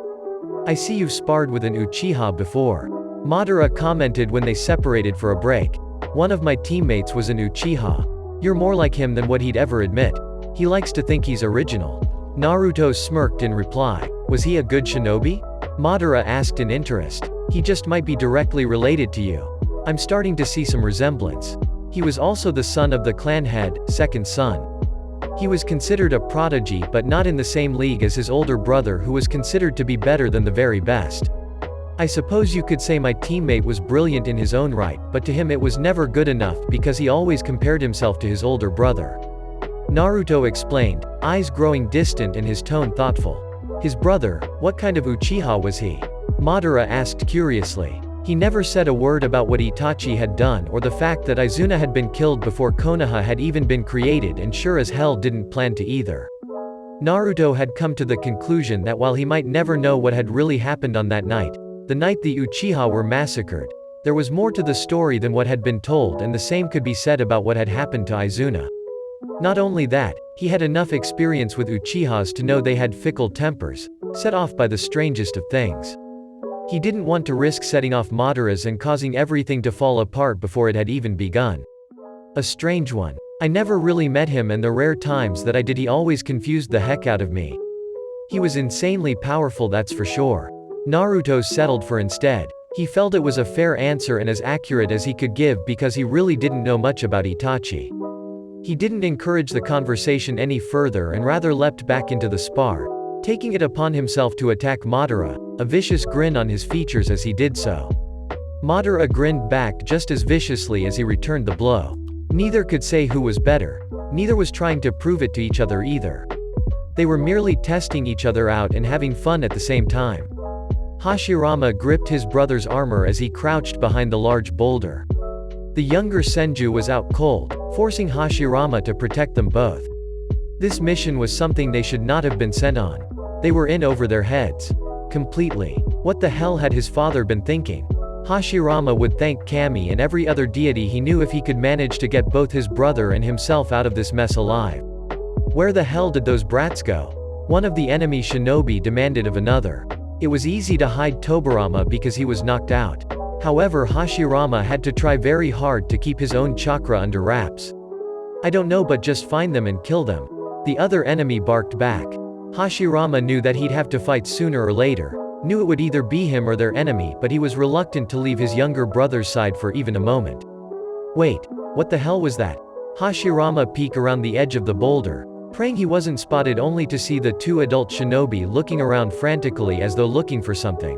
I see you've sparred with an Uchiha before. Madara commented when they separated for a break. One of my teammates was an Uchiha. You're more like him than what he'd ever admit. He likes to think he's original. Naruto smirked in reply. Was he a good shinobi? Madara asked in interest. He just might be directly related to you. I'm starting to see some resemblance. He was also the son of the clan head, second son. He was considered a prodigy, but not in the same league as his older brother, who was considered to be better than the very best. I suppose you could say my teammate was brilliant in his own right, but to him it was never good enough because he always compared himself to his older brother. Naruto explained, eyes growing distant and his tone thoughtful. His brother, what kind of Uchiha was he? Madara asked curiously. He never said a word about what Itachi had done or the fact that Izuna had been killed before Konoha had even been created, and sure as hell didn't plan to either. Naruto had come to the conclusion that while he might never know what had really happened on that night, the night the Uchiha were massacred, there was more to the story than what had been told, and the same could be said about what had happened to Izuna. Not only that, he had enough experience with Uchihas to know they had fickle tempers, set off by the strangest of things. He didn't want to risk setting off Madara's and causing everything to fall apart before it had even begun. A strange one. I never really met him, and the rare times that I did he always confused the heck out of me. He was insanely powerful, that's for sure. Naruto settled for instead. He felt it was a fair answer and as accurate as he could give because he really didn't know much about Itachi. He didn't encourage the conversation any further and rather leapt back into the spar, taking it upon himself to attack Madara, a vicious grin on his features as he did so. Madara grinned back just as viciously as he returned the blow. Neither could say who was better. Neither was trying to prove it to each other either. They were merely testing each other out and having fun at the same time. Hashirama gripped his brother's armor as he crouched behind the large boulder. The younger Senju was out cold, forcing Hashirama to protect them both. This mission was something they should not have been sent on. They were in over their heads. Completely. What the hell had his father been thinking? Hashirama would thank Kami and every other deity he knew if he could manage to get both his brother and himself out of this mess alive. Where the hell did those brats go? One of the enemy shinobi demanded of another. It was easy to hide Tobirama because he was knocked out. However, Hashirama had to try very hard to keep his own chakra under wraps. I don't know, but just find them and kill them. The other enemy barked back. Hashirama knew that he'd have to fight sooner or later, knew it would either be him or their enemy, but he was reluctant to leave his younger brother's side for even a moment. Wait, what the hell was that? Hashirama peeked around the edge of the boulder, praying he wasn't spotted, only to see the two adult shinobi looking around frantically as though looking for something.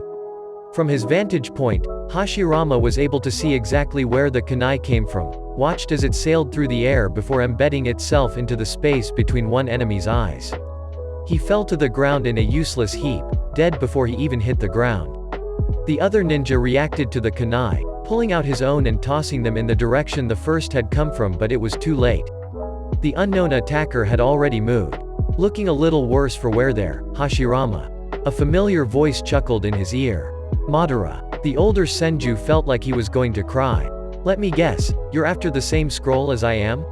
From his vantage point, Hashirama was able to see exactly where the kunai came from, watched as it sailed through the air before embedding itself into the space between one enemy's eyes. He fell to the ground in a useless heap, dead before he even hit the ground. The other ninja reacted to the kunai, pulling out his own and tossing them in the direction the first had come from, but it was too late. The unknown attacker had already moved. Looking a little worse for wear there, Hashirama. A familiar voice chuckled in his ear. Madara. The older Senju felt like he was going to cry. Let me guess, you're after the same scroll as I am?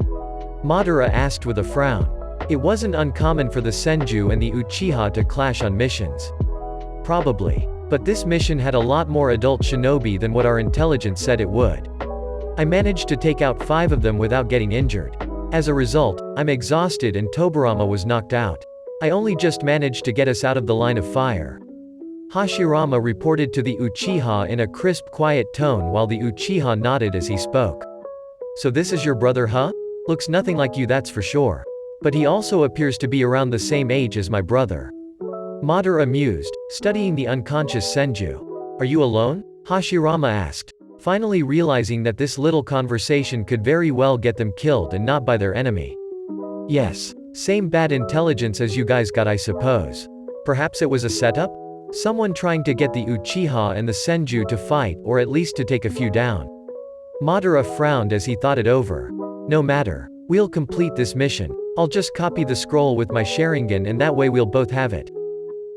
Madara asked with a frown. It wasn't uncommon for the Senju and the Uchiha to clash on missions. Probably. But this mission had a lot more adult shinobi than what our intelligence said it would. I managed to take out 5 of them without getting injured. As a result, I'm exhausted and Tobirama was knocked out. I only just managed to get us out of the line of fire. Hashirama reported to the Uchiha in a crisp, quiet tone while the Uchiha nodded as he spoke. So this is your brother, huh? Looks nothing like you, that's for sure. But he also appears to be around the same age as my brother. Madara mused, studying the unconscious Senju. Are you alone? Hashirama asked, finally realizing that this little conversation could very well get them killed and not by their enemy. Yes. Same bad intelligence as you guys got, I suppose. Perhaps it was a setup? Someone trying to get the Uchiha and the Senju to fight, or at least to take a few down. Madara frowned as he thought it over. No matter. We'll complete this mission. I'll just copy the scroll with my Sharingan and that way we'll both have it.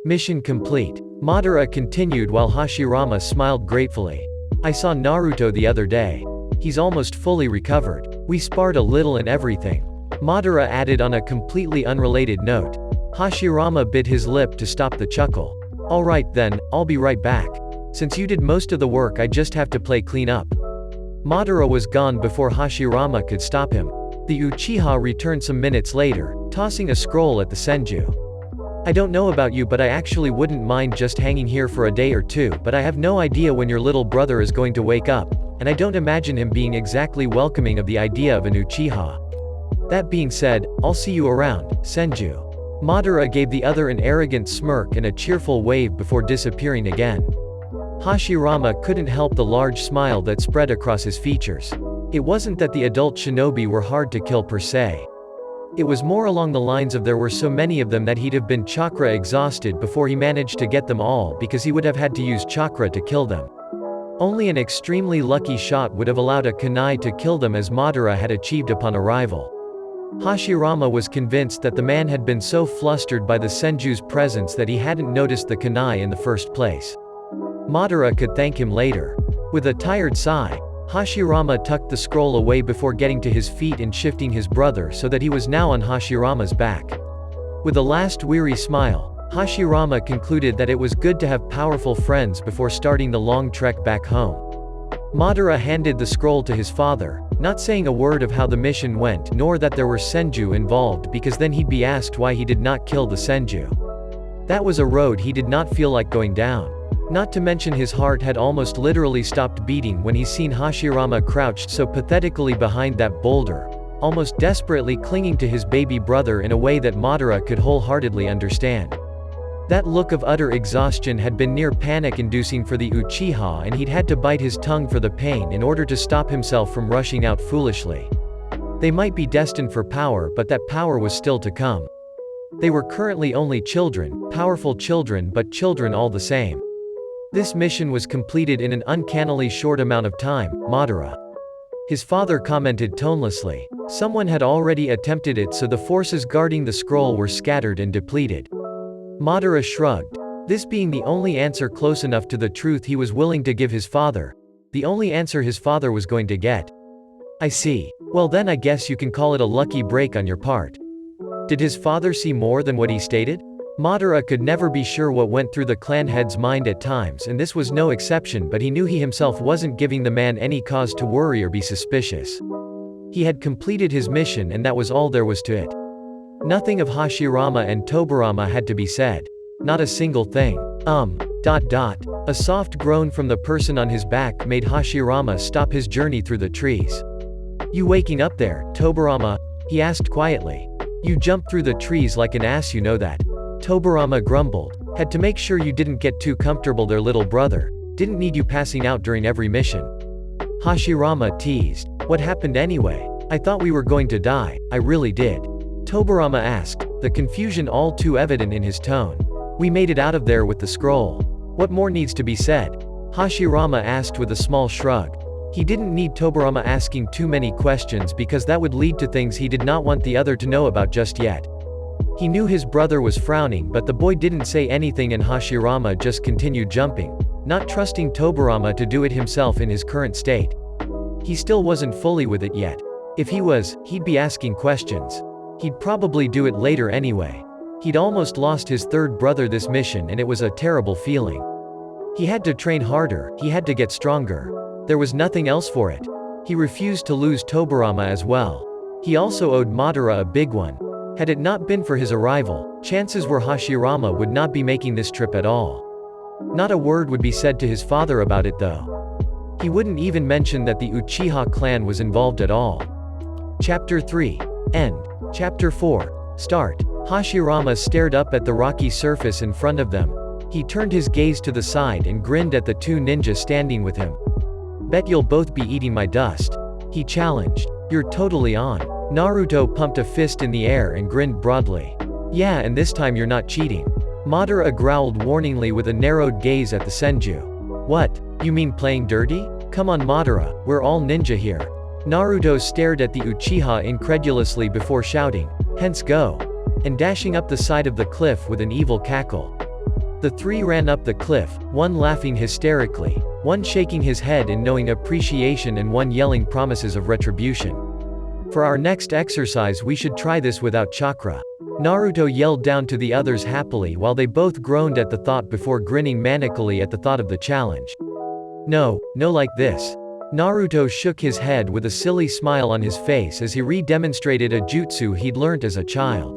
Mission complete. Madara continued while Hashirama smiled gratefully. I saw Naruto the other day. He's almost fully recovered. We sparred a little and everything. Madara added on a completely unrelated note. Hashirama bit his lip to stop the chuckle. Alright then, I'll be right back. Since you did most of the work, I just have to play clean up. Madara was gone before Hashirama could stop him. The Uchiha returned some minutes later, tossing a scroll at the Senju. I don't know about you, but I actually wouldn't mind just hanging here for a day or two, but I have no idea when your little brother is going to wake up, and I don't imagine him being exactly welcoming of the idea of an Uchiha. That being said, I'll see you around, Senju. Madara gave the other an arrogant smirk and a cheerful wave before disappearing again. Hashirama couldn't help the large smile that spread across his features. It wasn't that the adult shinobi were hard to kill per se. It was more along the lines of there were so many of them that he'd have been chakra exhausted before he managed to get them all, because he would have had to use chakra to kill them. Only an extremely lucky shot would have allowed a kunai to kill them, as Madara had achieved upon arrival. Hashirama was convinced that the man had been so flustered by the Senju's presence that he hadn't noticed the kunai in the first place. Madara could thank him later. With a tired sigh, Hashirama tucked the scroll away before getting to his feet and shifting his brother so that he was now on Hashirama's back. With a last weary smile, Hashirama concluded that it was good to have powerful friends before starting the long trek back home. Madara handed the scroll to his father, not saying a word of how the mission went nor that there were Senju involved because then he'd be asked why he did not kill the Senju. That was a road he did not feel like going down. Not to mention his heart had almost literally stopped beating when he seen Hashirama crouched so pathetically behind that boulder, almost desperately clinging to his baby brother in a way that Madara could wholeheartedly understand. That look of utter exhaustion had been near panic-inducing for the Uchiha and he'd had to bite his tongue for the pain in order to stop himself from rushing out foolishly. They might be destined for power but that power was still to come. They were currently only children, powerful children but children all the same. This mission was completed in an uncannily short amount of time, Madara. His father commented tonelessly. Someone had already attempted it so the forces guarding the scroll were scattered and depleted. Madara shrugged. This being the only answer close enough to the truth he was willing to give his father. The only answer his father was going to get. I see. Well then I guess you can call it a lucky break on your part. Did his father see more than what he stated? Madara could never be sure what went through the clan head's mind at times and this was no exception but he knew he himself wasn't giving the man any cause to worry or be suspicious. He had completed his mission and that was all there was to it. Nothing of Hashirama and Tobirama had to be said. Not a single thing. A soft groan from the person on his back made Hashirama stop his journey through the trees. You waking up there, Tobirama? He asked quietly. You jumped through the trees like an ass, you know that. Tobirama grumbled. Had to make sure you didn't get too comfortable there, little brother. Didn't need you passing out during every mission. Hashirama teased. What happened anyway? I thought we were going to die, I really did. Tobirama asked, the confusion all too evident in his tone. We made it out of there with the scroll. What more needs to be said? Hashirama asked with a small shrug. He didn't need Tobirama asking too many questions because that would lead to things he did not want the other to know about just yet. He knew his brother was frowning but the boy didn't say anything and Hashirama just continued jumping, not trusting Tobirama to do it himself in his current state. He still wasn't fully with it yet. If he was, he'd be asking questions. He'd probably do it later anyway. He'd almost lost his third brother this mission and it was a terrible feeling. He had to train harder, he had to get stronger. There was nothing else for it. He refused to lose Tobirama as well. He also owed Madara a big one. Had it not been for his arrival, chances were Hashirama would not be making this trip at all. Not a word would be said to his father about it though. He wouldn't even mention that the Uchiha clan was involved at all. Chapter 3. End. Chapter 4. Start. Hashirama stared up at the rocky surface in front of them. He turned his gaze to the side and grinned at the two ninjas standing with him. Bet you'll both be eating my dust. He challenged. You're totally on. Naruto pumped a fist in the air and grinned broadly. Yeah, and this time you're not cheating. Madara growled warningly with a narrowed gaze at the Senju. What? You mean playing dirty? Come on Madara, we're all ninja here. Naruto stared at the Uchiha incredulously before shouting, hence go, and dashing up the side of the cliff with an evil cackle. The three ran up the cliff, one laughing hysterically, one shaking his head in knowing appreciation and one yelling promises of retribution. For our next exercise we should try this without chakra. Naruto yelled down to the others happily while they both groaned at the thought before grinning manically at the thought of the challenge. No like this. Naruto shook his head with a silly smile on his face as he re-demonstrated a jutsu he'd learnt as a child.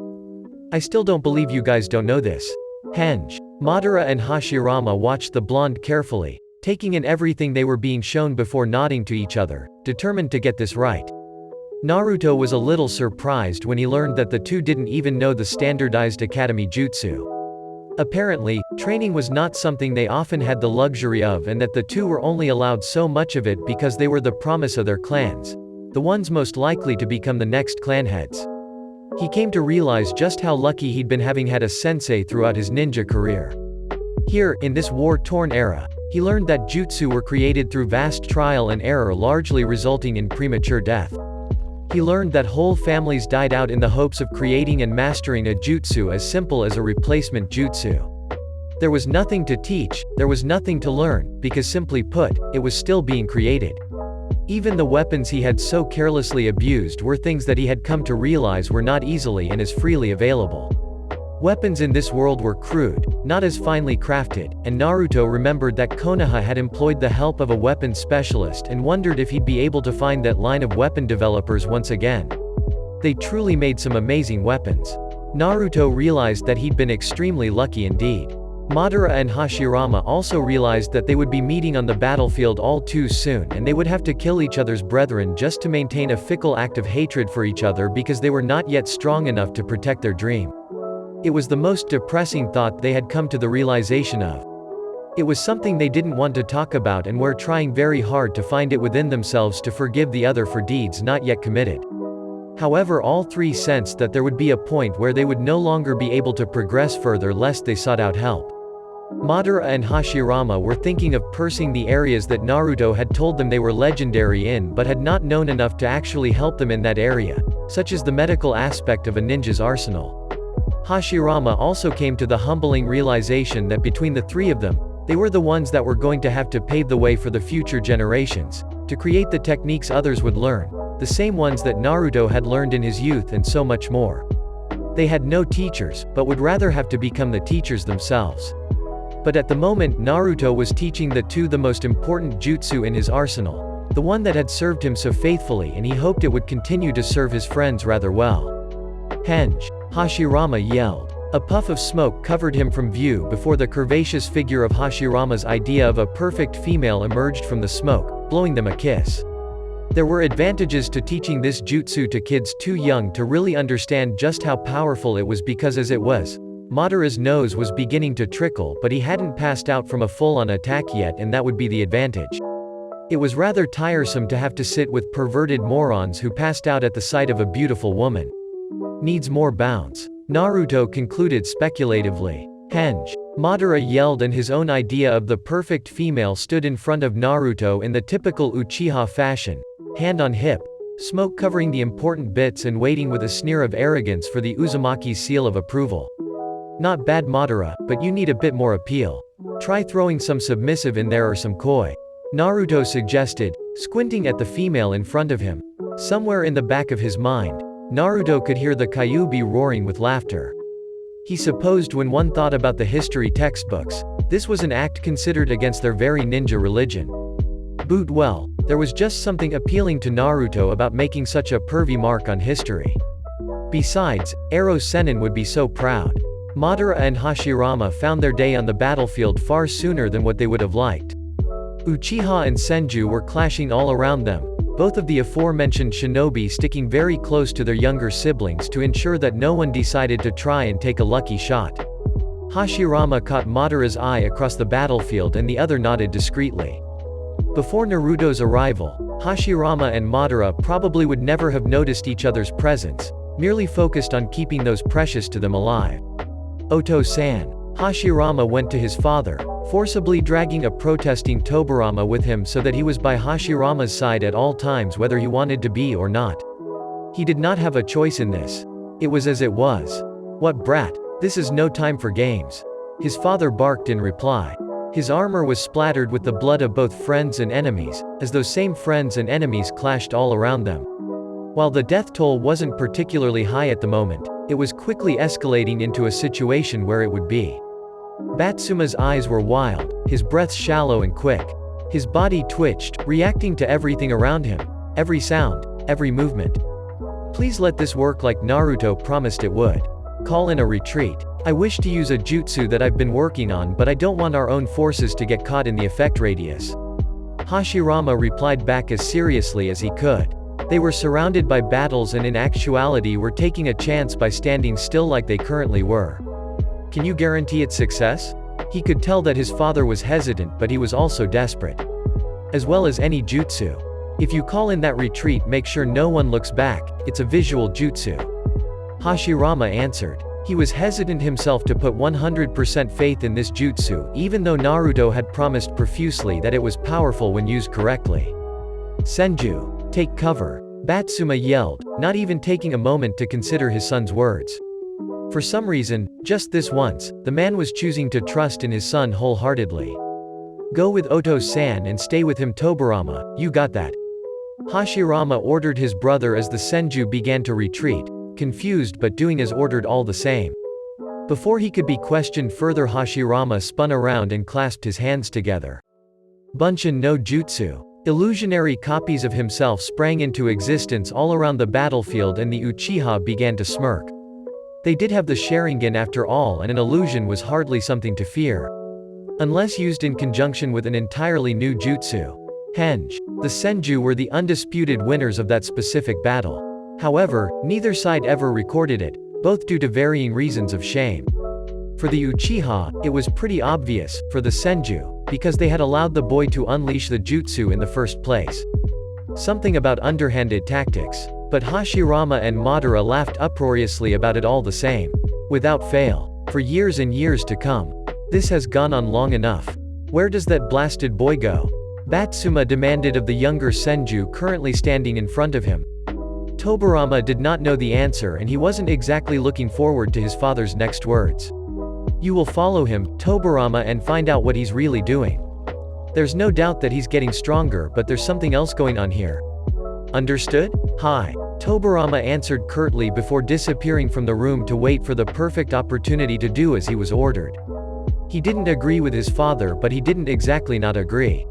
I still don't believe you guys don't know this. Henge. Madara and Hashirama watched the blonde carefully, taking in everything they were being shown before nodding to each other, determined to get this right. Naruto was a little surprised when he learned that the two didn't even know the standardized academy jutsu. Apparently, training was not something they often had the luxury of and that the two were only allowed so much of it because they were the promise of their clans, the ones most likely to become the next clan heads. He came to realize just how lucky he'd been having had a sensei throughout his ninja career. Here, in this war-torn era, he learned that jutsu were created through vast trial and error largely resulting in premature death. He learned that whole families died out in the hopes of creating and mastering a jutsu as simple as a replacement jutsu. There was nothing to teach, there was nothing to learn, because simply put, it was still being created. Even the weapons he had so carelessly abused were things that he had come to realize were not easily and as freely available. Weapons in this world were crude, not as finely crafted, and Naruto remembered that Konoha had employed the help of a weapons specialist and wondered if he'd be able to find that line of weapon developers once again. They truly made some amazing weapons. Naruto realized that he'd been extremely lucky indeed. Madara and Hashirama also realized that they would be meeting on the battlefield all too soon and they would have to kill each other's brethren just to maintain a fickle act of hatred for each other because they were not yet strong enough to protect their dream. It was the most depressing thought they had come to the realization of. It was something they didn't want to talk about and were trying very hard to find it within themselves to forgive the other for deeds not yet committed. However, all three sensed that there would be a point where they would no longer be able to progress further lest they sought out help. Madara and Hashirama were thinking of pursuing the areas that Naruto had told them they were legendary in but had not known enough to actually help them in that area, such as the medical aspect of a ninja's arsenal. Hashirama also came to the humbling realization that between the three of them, they were the ones that were going to have to pave the way for the future generations, to create the techniques others would learn, the same ones that Naruto had learned in his youth and so much more. They had no teachers, but would rather have to become the teachers themselves. But at the moment Naruto was teaching the most important jutsu in his arsenal, the one that had served him so faithfully and he hoped it would continue to serve his friends rather well. Henge! Hashirama yelled. A puff of smoke covered him from view before the curvaceous figure of Hashirama's idea of a perfect female emerged from the smoke, blowing them a kiss. There were advantages to teaching this jutsu to kids too young to really understand just how powerful it was because as it was, Madara's nose was beginning to trickle but he hadn't passed out from a full-on attack yet and that would be the advantage. It was rather tiresome to have to sit with perverted morons who passed out at the sight of a beautiful woman. Needs more bounce. Naruto concluded speculatively. Henge! Madara yelled and his own idea of the perfect female stood in front of Naruto in the typical Uchiha fashion, hand on hip, smoke covering the important bits and waiting with a sneer of arrogance for the Uzumaki's seal of approval. Not bad Madara, but you need a bit more appeal. Try throwing some submissive in there or some koi. Naruto suggested, squinting at the female in front of him. Somewhere in the back of his mind, Naruto could hear the Kyuubi roaring with laughter. He supposed when one thought about the history textbooks, this was an act considered against their very ninja religion. Boot well, there was just something appealing to Naruto about making such a pervy mark on history. Besides, Ero Sennin would be so proud. Madara and Hashirama found their day on the battlefield far sooner than what they would have liked. Uchiha and Senju were clashing all around them, both of the aforementioned shinobi sticking very close to their younger siblings to ensure that no one decided to try and take a lucky shot. Hashirama caught Madara's eye across the battlefield and the other nodded discreetly. Before Naruto's arrival, Hashirama and Madara probably would never have noticed each other's presence, merely focused on keeping those precious to them alive. Oto-san. Hashirama went to his father, forcibly dragging a protesting Tobirama with him so that he was by Hashirama's side at all times whether he wanted to be or not. He did not have a choice in this. It was as it was. What brat, this is no time for games. His father barked in reply. His armor was splattered with the blood of both friends and enemies, as those same friends and enemies clashed all around them. While the death toll wasn't particularly high at the moment, it was quickly escalating into a situation where it would be. Batsuma's eyes were wild, his breath shallow and quick. His body twitched, reacting to everything around him, every sound, every movement. Please let this work like Naruto promised it would. Call in a retreat. I wish to use a jutsu that I've been working on but I don't want our own forces to get caught in the effect radius. Hashirama replied back as seriously as he could. They were surrounded by battles and in actuality were taking a chance by standing still like they currently were. Can you guarantee its success? He could tell that his father was hesitant but he was also desperate. As well as any jutsu. If you call in that retreat make sure no one looks back, it's a visual jutsu. Hashirama answered. He was hesitant himself to put 100% faith in this jutsu even though Naruto had promised profusely that it was powerful when used correctly. Senju. Take cover. Batsuma yelled, not even taking a moment to consider his son's words. For some reason, just this once, the man was choosing to trust in his son wholeheartedly. Go with Oto-san and stay with him Tobirama, you got that. Hashirama ordered his brother as the Senju began to retreat, confused but doing as ordered all the same. Before he could be questioned further, Hashirama spun around and clasped his hands together. Bunshin no Jutsu. Illusionary copies of himself sprang into existence all around the battlefield, and the Uchiha began to smirk. They did have the Sharingan after all, and an illusion was hardly something to fear. Unless used in conjunction with an entirely new jutsu. Henge. The Senju were the undisputed winners of that specific battle. However, neither side ever recorded it, both due to varying reasons of shame. For the Uchiha, it was pretty obvious, for the Senju, because they had allowed the boy to unleash the jutsu in the first place. Something about underhanded tactics. But Hashirama and Madara laughed uproariously about it all the same. Without fail. For years and years to come. This has gone on long enough. Where does that blasted boy go? Batsuma demanded of the younger Senju currently standing in front of him. Tobirama did not know the answer, and he wasn't exactly looking forward to his father's next words. You will follow him, Tobirama, and find out what he's really doing. There's no doubt that he's getting stronger, but there's something else going on here. Understood? Hi. Tobirama answered curtly before disappearing from the room to wait for the perfect opportunity to do as he was ordered. He didn't agree with his father, but he didn't exactly not agree.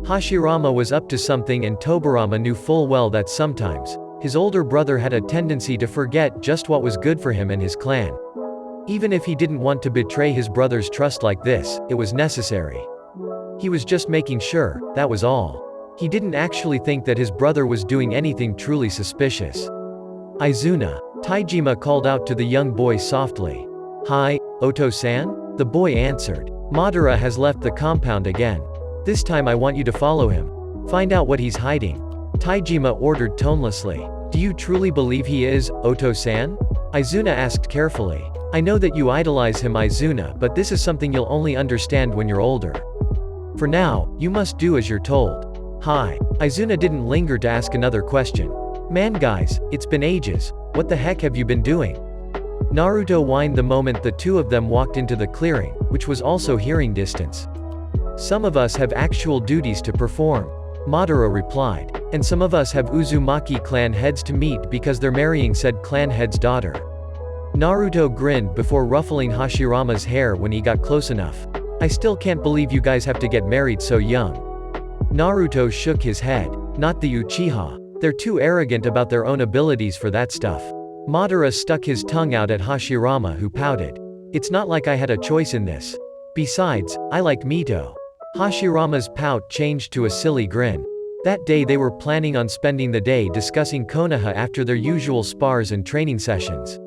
Hashirama was up to something, and Tobirama knew full well that sometimes, his older brother had a tendency to forget just what was good for him and his clan. Even if he didn't want to betray his brother's trust like this, it was necessary. He was just making sure, that was all. He didn't actually think that his brother was doing anything truly suspicious. Izuna. Taijima called out to the young boy softly. Hi, Oto-san? The boy answered. Madara has left the compound again. This time I want you to follow him. Find out what he's hiding. Taijima ordered tonelessly. Do you truly believe he is, Oto-san? Izuna asked carefully. I know that you idolize him, Izuna, but this is something you'll only understand when you're older. For now, you must do as you're told. Hi. Izuna didn't linger to ask another question. Man guys, it's been ages. What the heck have you been doing? Naruto whined the moment the two of them walked into the clearing, which was also hearing distance. Some of us have actual duties to perform. Madara replied. And some of us have Uzumaki clan heads to meet because they're marrying said clan head's daughter. Naruto grinned before ruffling Hashirama's hair when he got close enough. I still can't believe you guys have to get married so young. Naruto shook his head. Not the Uchiha. They're too arrogant about their own abilities for that stuff. Madara stuck his tongue out at Hashirama, who pouted. It's not like I had a choice in this. Besides, I like Mito. Hashirama's pout changed to a silly grin. That day they were planning on spending the day discussing Konoha after their usual spars and training sessions.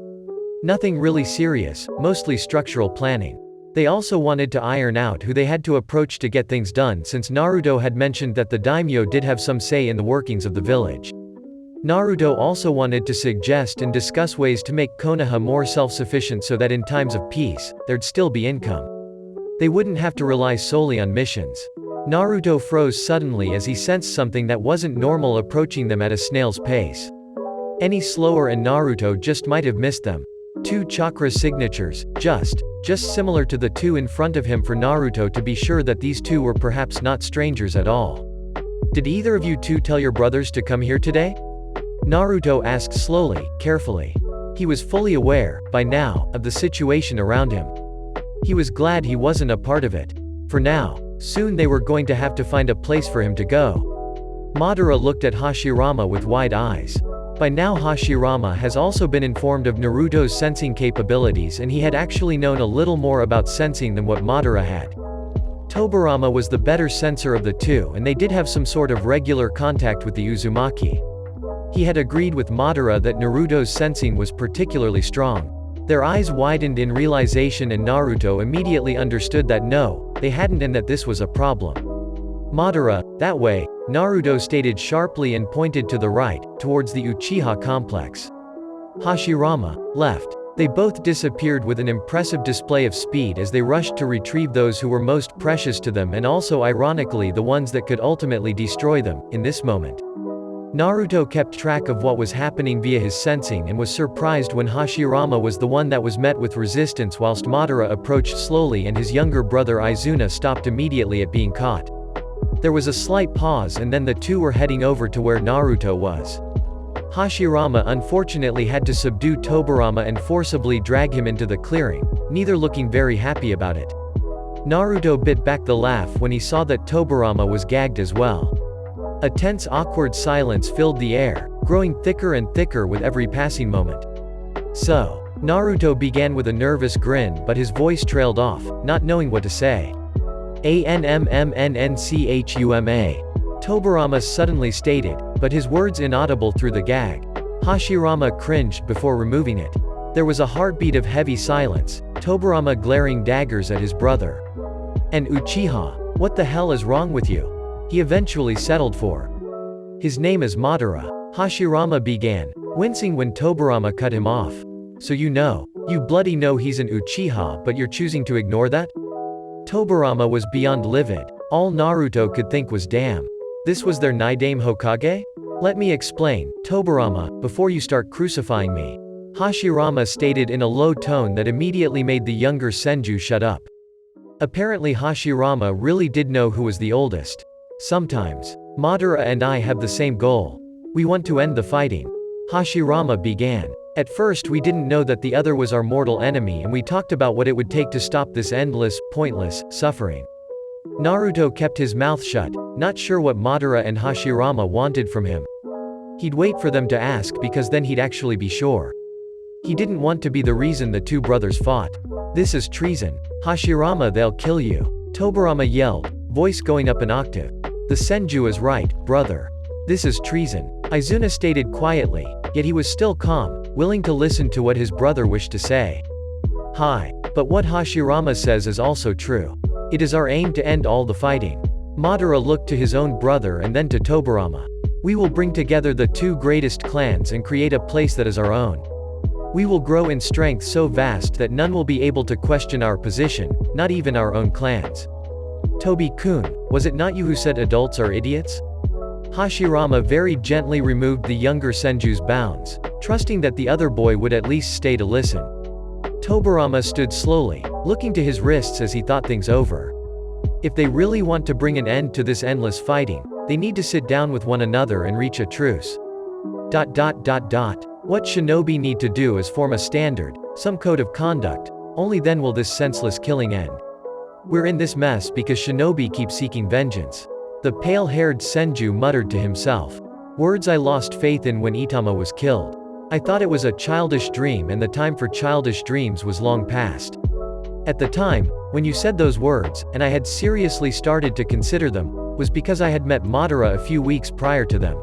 Nothing really serious, mostly structural planning. They also wanted to iron out who they had to approach to get things done, since Naruto had mentioned that the daimyo did have some say in the workings of the village. Naruto also wanted to suggest and discuss ways to make Konoha more self-sufficient so that in times of peace, there'd still be income. They wouldn't have to rely solely on missions. Naruto froze suddenly as he sensed something that wasn't normal approaching them at a snail's pace. Any slower and Naruto just might have missed them. 2 chakra signatures, just similar to the 2 in front of him, for Naruto to be sure that these 2 were perhaps not strangers at all. Did either of you 2 tell your brothers to come here today? Naruto asked slowly, carefully. He was fully aware, by now, of the situation around him. He was glad he wasn't a part of it. For now. Soon they were going to have to find a place for him to go. Madara looked at Hashirama with wide eyes. By now Hashirama has also been informed of Naruto's sensing capabilities, and he had actually known a little more about sensing than what Madara had. Tobirama was the better sensor of the 2, and they did have some sort of regular contact with the Uzumaki. He had agreed with Madara that Naruto's sensing was particularly strong. Their eyes widened in realization, and Naruto immediately understood that no, they hadn't, and that this was a problem. Madara, that way, Naruto stated sharply and pointed to the right, towards the Uchiha complex. Hashirama, left. They both disappeared with an impressive display of speed as they rushed to retrieve those who were most precious to them, and also ironically the ones that could ultimately destroy them, in this moment. Naruto kept track of what was happening via his sensing and was surprised when Hashirama was the one that was met with resistance whilst Madara approached slowly and his younger brother Izuna stopped immediately at being caught. There was a slight pause, and then the 2 were heading over to where Naruto was. Hashirama unfortunately had to subdue Tobirama and forcibly drag him into the clearing, neither looking very happy about it. Naruto bit back the laugh when he saw that Tobirama was gagged as well. A tense, awkward silence filled the air, growing thicker and thicker with every passing moment. So, Naruto began with a nervous grin, but his voice trailed off, not knowing what to say. "Anmmnnchuma," Tobirama suddenly stated, but his words inaudible through the gag. Hashirama cringed before removing it. There was a heartbeat of heavy silence, Tobirama glaring daggers at his brother. "And Uchiha, what the hell is wrong with you?" he eventually settled for. "His name is Madara," Hashirama began, wincing when Tobirama cut him off. "So you bloody know he's an Uchiha, but you're choosing to ignore that?" Tobirama was beyond livid. All Naruto could think was, damn. This was their Nidaime Hokage? "Let me explain, Tobirama, before you start crucifying me," Hashirama stated in a low tone that immediately made the younger Senju shut up. Apparently Hashirama really did know who was the oldest. "Sometimes, Madara and I have the same goal. We want to end the fighting," Hashirama began. "At first we didn't know that the other was our mortal enemy, and we talked about what it would take to stop this endless, pointless, suffering." Naruto kept his mouth shut, not sure what Madara and Hashirama wanted from him. He'd wait for them to ask because then he'd actually be sure. He didn't want to be the reason the two brothers fought. "This is treason. Hashirama, they'll kill you," Tobirama yelled, voice going up an octave. "The Senju is right, brother. This is treason," Izuna stated quietly, yet he was still calm, willing to listen to what his brother wished to say. "Hi. But what Hashirama says is also true. It is our aim to end all the fighting." Madara looked to his own brother and then to Tobirama. "We will bring together the two greatest clans and create a place that is our own. We will grow in strength so vast that none will be able to question our position, not even our own clans." "Tobi-kun, was it not you who said adults are idiots?" Hashirama very gently removed the younger Senju's bounds, trusting that the other boy would at least stay to listen. Tobirama stood slowly, looking to his wrists as he thought things over. If they really want to bring an end to this endless fighting, they need to sit down with one another and reach a truce. What shinobi need to do is form a standard, some code of conduct, only then will this senseless killing end. We're in this mess because shinobi keep seeking vengeance. The pale-haired Senju muttered to himself. "Words I lost faith in when Itama was killed. I thought it was a childish dream and the time for childish dreams was long past. At the time, when you said those words, and I had seriously started to consider them, was because I had met Madara a few weeks prior to them.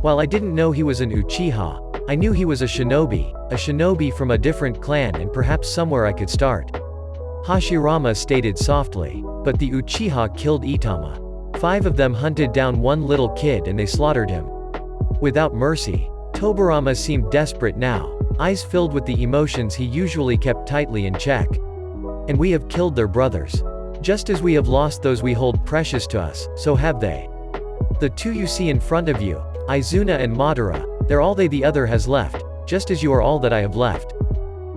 While I didn't know he was an Uchiha, I knew he was a shinobi from a different clan and perhaps somewhere I could start." Hashirama stated softly. "But the Uchiha killed Itama. 5 of them hunted down one little kid and they slaughtered him. Without mercy." Tobirama seemed desperate now, eyes filled with the emotions he usually kept tightly in check. "And we have killed their brothers. Just as we have lost those we hold precious to us, so have they. The two you see in front of you, Izuna and Madara, they're all the other has left, just as you are all that I have left,"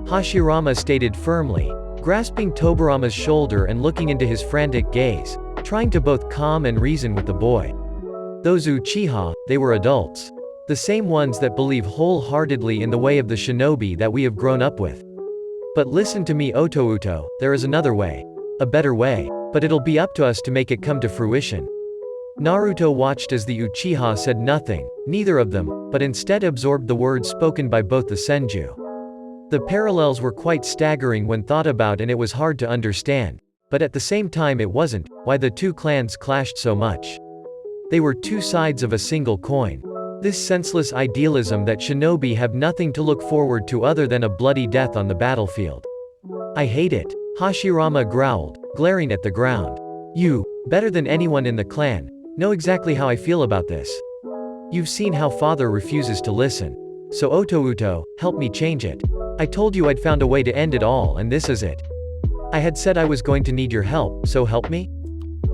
Hashirama stated firmly, grasping Tobirama's shoulder and looking into his frantic gaze, trying to both calm and reason with the boy. "Those Uchiha, they were adults. The same ones that believe wholeheartedly in the way of the shinobi that we have grown up with. But listen to me Otouto, there is another way. A better way, but it'll be up to us to make it come to fruition." Naruto watched as the Uchiha said nothing, neither of them, but instead absorbed the words spoken by both the Senju. The parallels were quite staggering when thought about, and it was hard to understand. But at the same time it wasn't, why the two clans clashed so much. They were two sides of a single coin. This senseless idealism that shinobi have nothing to look forward to other than a bloody death on the battlefield. "I hate it," Hashirama growled, glaring at the ground. "You, better than anyone in the clan, know exactly how I feel about this. You've seen how father refuses to listen. So Otouto, help me change it. I told you I'd found a way to end it all and this is it. I had said I was going to need your help, so help me?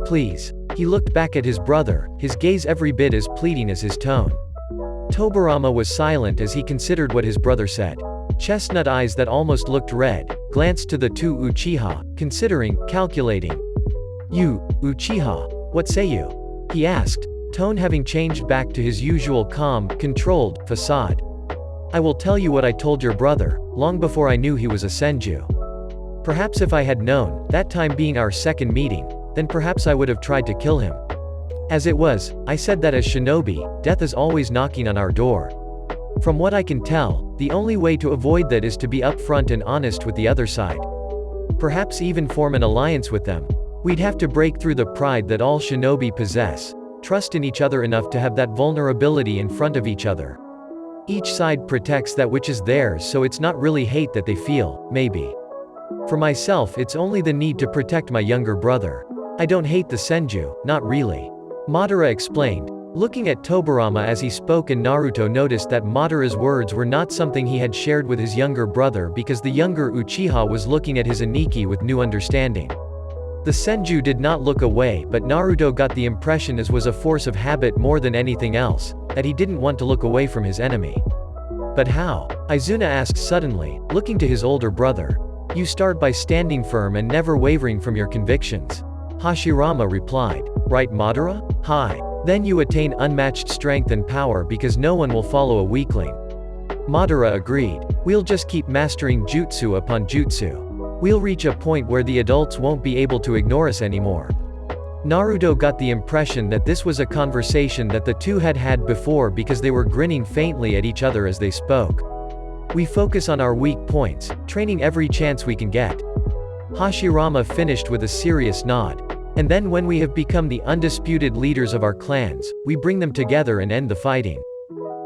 Please." He looked back at his brother, his gaze every bit as pleading as his tone. Tobirama was silent as he considered what his brother said. Chestnut eyes that almost looked red, glanced to the two Uchiha, considering, calculating. "You, Uchiha, what say you?" he asked, tone having changed back to his usual calm, controlled, facade. "I will tell you what I told your brother, long before I knew he was a Senju. Perhaps if I had known, that time being our second meeting, then perhaps I would have tried to kill him. As it was, I said that as shinobi, death is always knocking on our door. From what I can tell, the only way to avoid that is to be upfront and honest with the other side. Perhaps even form an alliance with them. We'd have to break through the pride that all shinobi possess, trust in each other enough to have that vulnerability in front of each other. Each side protects that which is theirs, so it's not really hate that they feel, maybe. For myself, it's only the need to protect my younger brother. I don't hate the Senju, not really. Madara explained, looking at Tobirama as he spoke, and Naruto noticed that Madara's words were not something he had shared with his younger brother because the younger Uchiha was looking at his Aniki with new understanding. The Senju did not look away, but Naruto got the impression, as was a force of habit more than anything else, that he didn't want to look away from his enemy. But how? Izuna asked suddenly, looking to his older brother. You start by standing firm and never wavering from your convictions. Hashirama replied. Right, Madara? Hi. Then you attain unmatched strength and power because no one will follow a weakling. Madara agreed. We'll just keep mastering jutsu upon jutsu. We'll reach a point where the adults won't be able to ignore us anymore. Naruto got the impression that this was a conversation that the two had had before because they were grinning faintly at each other as they spoke. We focus on our weak points, training every chance we can get. Hashirama finished with a serious nod. And then when we have become the undisputed leaders of our clans, we bring them together and end the fighting.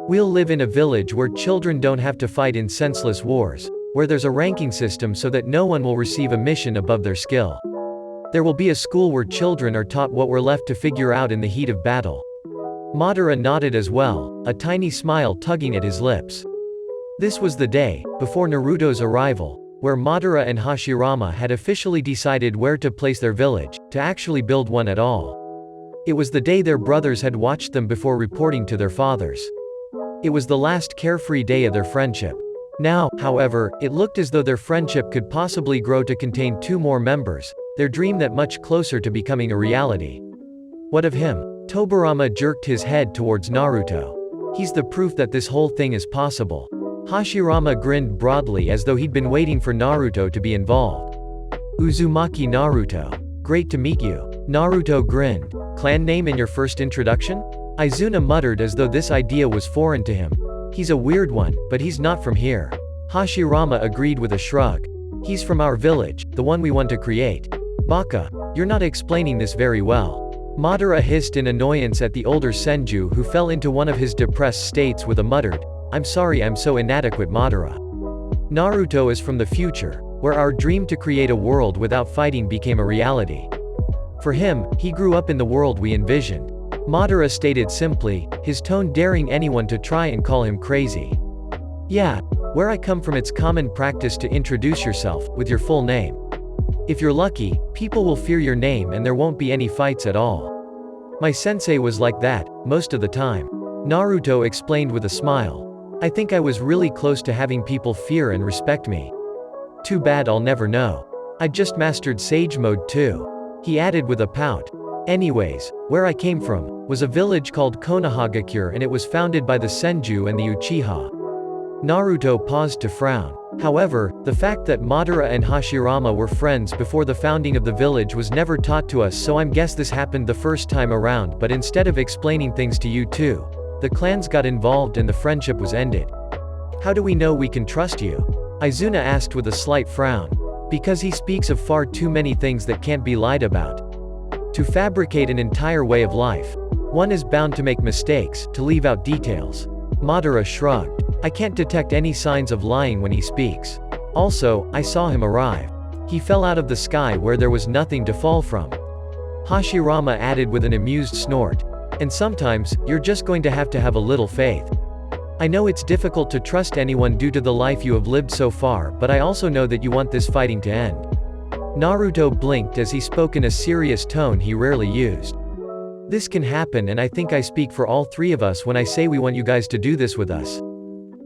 We'll live in a village where children don't have to fight in senseless wars, where there's a ranking system so that no one will receive a mission above their skill. There will be a school where children are taught what we're left to figure out in the heat of battle. Madara nodded as well, a tiny smile tugging at his lips. This was the day, before Naruto's arrival, where Madara and Hashirama had officially decided where to place their village, to actually build one at all. It was the day their brothers had watched them before reporting to their fathers. It was the last carefree day of their friendship. Now, however, it looked as though their friendship could possibly grow to contain 2 more members, their dream that much closer to becoming a reality. What of him? Tobirama jerked his head towards Naruto. He's the proof that this whole thing is possible. Hashirama grinned broadly as though he'd been waiting for Naruto to be involved. Uzumaki Naruto. Great to meet you. Naruto grinned. Clan name in your first introduction? Izuna muttered as though this idea was foreign to him. He's a weird one, but he's not from here. Hashirama agreed with a shrug. He's from our village, the one we want to create. Baka, you're not explaining this very well. Madara hissed in annoyance at the older Senju, who fell into one of his depressed states with a muttered, I'm sorry I'm so inadequate. Madara. Naruto is from the future, where our dream to create a world without fighting became a reality. For him, he grew up in the world we envisioned. Madara stated simply, his tone daring anyone to try and call him crazy. Yeah, where I come from it's common practice to introduce yourself, with your full name. If you're lucky, people will fear your name and there won't be any fights at all. My sensei was like that, most of the time. Naruto explained with a smile. I think I was really close to having people fear and respect me. Too bad I'll never know. I just mastered Sage Mode too. He added with a pout. Anyways, where I came from, was a village called Konoha, and it was founded by the Senju and the Uchiha. Naruto paused to frown. However, the fact that Madara and Hashirama were friends before the founding of the village was never taught to us, so I guess this happened the first time around, but instead of explaining things to you two, the clans got involved and the friendship was ended. How do we know we can trust you? Izuna asked with a slight frown. Because he speaks of far too many things that can't be lied about. To fabricate an entire way of life, one is bound to make mistakes, to leave out details. Madara shrugged. I can't detect any signs of lying when he speaks. Also, I saw him arrive. He fell out of the sky where there was nothing to fall from. Hashirama added with an amused snort. And sometimes, you're just going to have a little faith. I know it's difficult to trust anyone due to the life you have lived so far, but I also know that you want this fighting to end. Naruto blinked as he spoke in a serious tone he rarely used. This can happen, and I think I speak for all 3 of us when I say we want you guys to do this with us.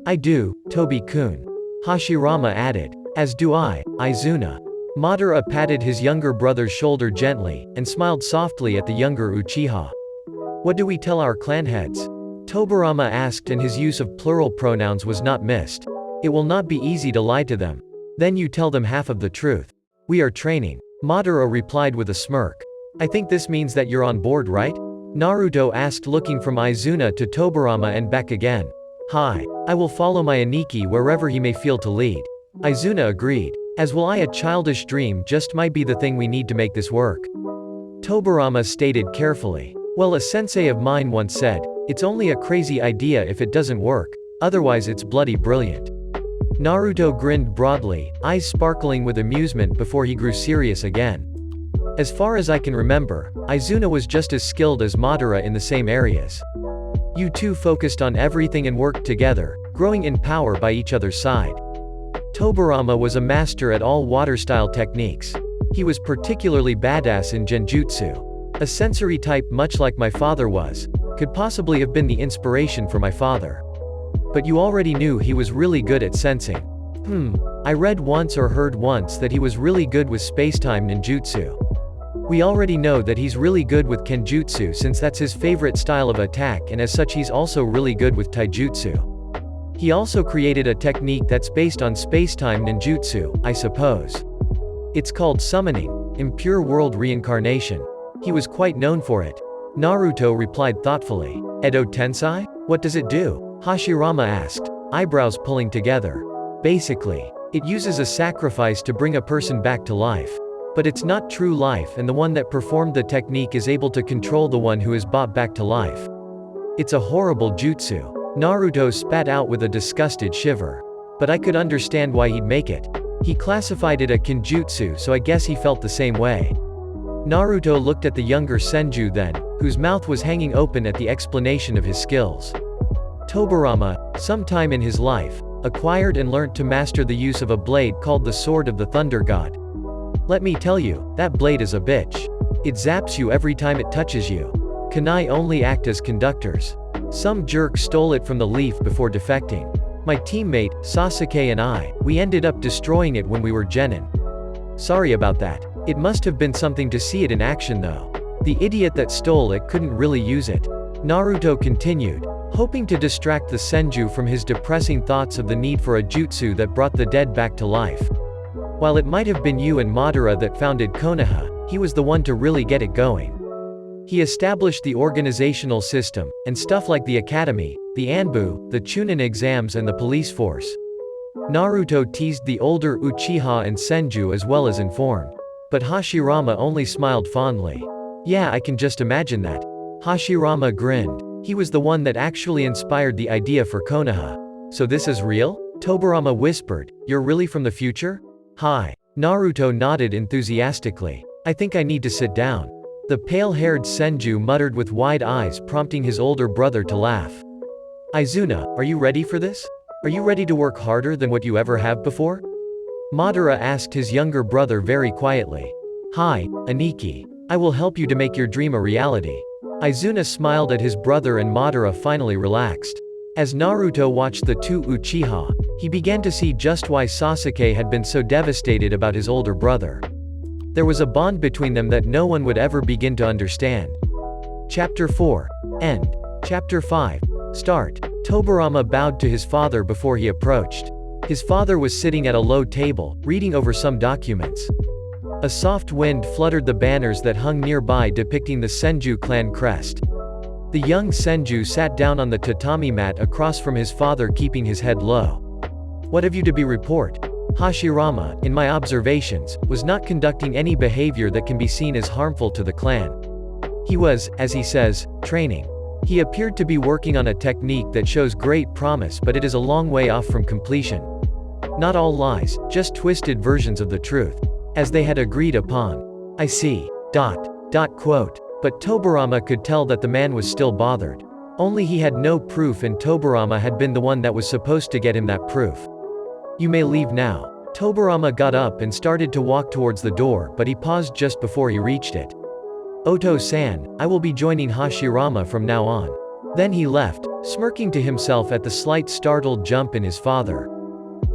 I do, Tobi-kun. Hashirama added. As do I, Izuna. Madara patted his younger brother's shoulder gently, and smiled softly at the younger Uchiha. What do we tell our clan heads? Tobirama asked, and his use of plural pronouns was not missed. It will not be easy to lie to them. Then you tell them half of the truth. We are training. Madara replied with a smirk. I think this means that you're on board, right? Naruto asked, looking from Izuna to Tobirama and back again. Hi. I will follow my Aniki wherever he may feel to lead. Izuna agreed. As will I. A childish dream just might be the thing we need to make this work. Tobirama stated carefully. Well, a sensei of mine once said, it's only a crazy idea if it doesn't work, otherwise it's bloody brilliant. Naruto grinned broadly, eyes sparkling with amusement before he grew serious again. As far as I can remember, Izuna was just as skilled as Madara in the same areas. You two focused on everything and worked together, growing in power by each other's side. Tobirama was a master at all water-style techniques. He was particularly badass in genjutsu. A sensory type much like my father was, could possibly have been the inspiration for my father. But you already knew he was really good at sensing. I read once or heard once that he was really good with spacetime ninjutsu. We already know that he's really good with kenjutsu since that's his favorite style of attack, and as such he's also really good with taijutsu. He also created a technique that's based on spacetime ninjutsu, I suppose. It's called summoning, impure world reincarnation. He was quite known for it. Naruto replied thoughtfully. Edo Tensei? What does it do? Hashirama asked, eyebrows pulling together. Basically, it uses a sacrifice to bring a person back to life. But it's not true life, and the one that performed the technique is able to control the one who is brought back to life. It's a horrible jutsu. Naruto spat out with a disgusted shiver. But I could understand why he'd make it. He classified it a kenjutsu, so I guess he felt the same way. Naruto looked at the younger Senju then, whose mouth was hanging open at the explanation of his skills. Tobirama, sometime in his life, acquired and learnt to master the use of a blade called the Sword of the Thunder God. Let me tell you, that blade is a bitch. It zaps you every time it touches you. Kunai only act as conductors. Some jerk stole it from the leaf before defecting. My teammate, Sasuke and I, we ended up destroying it when we were genin. Sorry about that. It must have been something to see it in action though. The idiot that stole it couldn't really use it. Naruto continued, hoping to distract the Senju from his depressing thoughts of the need for a jutsu that brought the dead back to life. While it might have been you and Madara that founded Konoha, he was the one to really get it going. He established the organizational system, and stuff like the academy, the Anbu, the Chunin exams and the police force. Naruto teased the older Uchiha and Senju as well as informed. But Hashirama only smiled fondly. Yeah, I can just imagine that. Hashirama grinned. He was the one that actually inspired the idea for Konoha. So this is real? Tobirama whispered, you're really from the future? Hi. Naruto nodded enthusiastically. I think I need to sit down. The pale-haired Senju muttered with wide eyes, prompting his older brother to laugh. Izuna, are you ready for this? Are you ready to work harder than what you ever have before? Madara asked his younger brother very quietly. Hi, Aniki. I will help you to make your dream a reality. Izuna smiled at his brother and Madara finally relaxed. As Naruto watched the two Uchiha, he began to see just why Sasuke had been so devastated about his older brother. There was a bond between them that no one would ever begin to understand. Chapter 4. End. Chapter 5. Start. Tobirama bowed to his father before he approached. His father was sitting at a low table, reading over some documents. A soft wind fluttered the banners that hung nearby depicting the Senju clan crest. The young Senju sat down on the tatami mat across from his father, keeping his head low. What have you to report? Hashirama, in my observations, was not conducting any behavior that can be seen as harmful to the clan. He was, as he says, training. He appeared to be working on a technique that shows great promise, but it is a long way off from completion. Not all lies, just twisted versions of the truth. As they had agreed upon. I see. Quote. But Tobirama could tell that the man was still bothered. Only he had no proof, and Tobirama had been the one that was supposed to get him that proof. You may leave now. Tobirama got up and started to walk towards the door, but he paused just before he reached it. Oto-san, I will be joining Hashirama from now on. Then he left, smirking to himself at the slight startled jump in his father.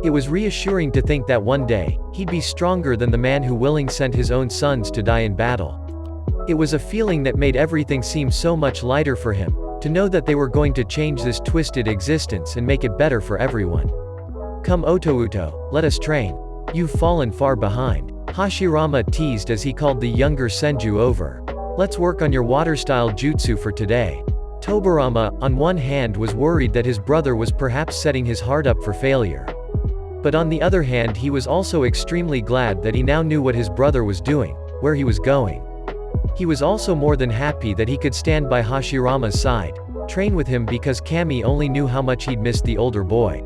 It was reassuring to think that one day, he'd be stronger than the man who willingly sent his own sons to die in battle. It was a feeling that made everything seem so much lighter for him, to know that they were going to change this twisted existence and make it better for everyone. Come Oto-uto, let us train. You've fallen far behind. Hashirama teased as he called the younger Senju over. Let's work on your water-style jutsu for today. Tobirama, on one hand, was worried that his brother was perhaps setting his heart up for failure. But on the other hand, he was also extremely glad that he now knew what his brother was doing, where he was going. He was also more than happy that he could stand by Hashirama's side, train with him, because Kami only knew how much he'd missed the older boy.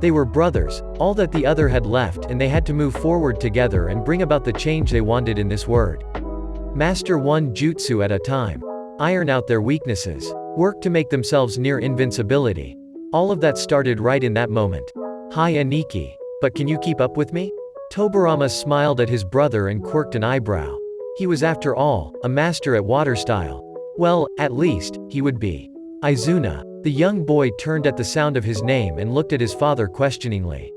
They were brothers, all that the other had left, and they had to move forward together and bring about the change they wanted in this world. Master one jutsu at a time. Iron out their weaknesses. Work to make themselves near invincibility. All of that started right in that moment. Hi Aniki. But can you keep up with me? Tobirama smiled at his brother and quirked an eyebrow. He was, after all, a master at water style. Well, at least, he would be. Izuna. The young boy turned at the sound of his name and looked at his father questioningly.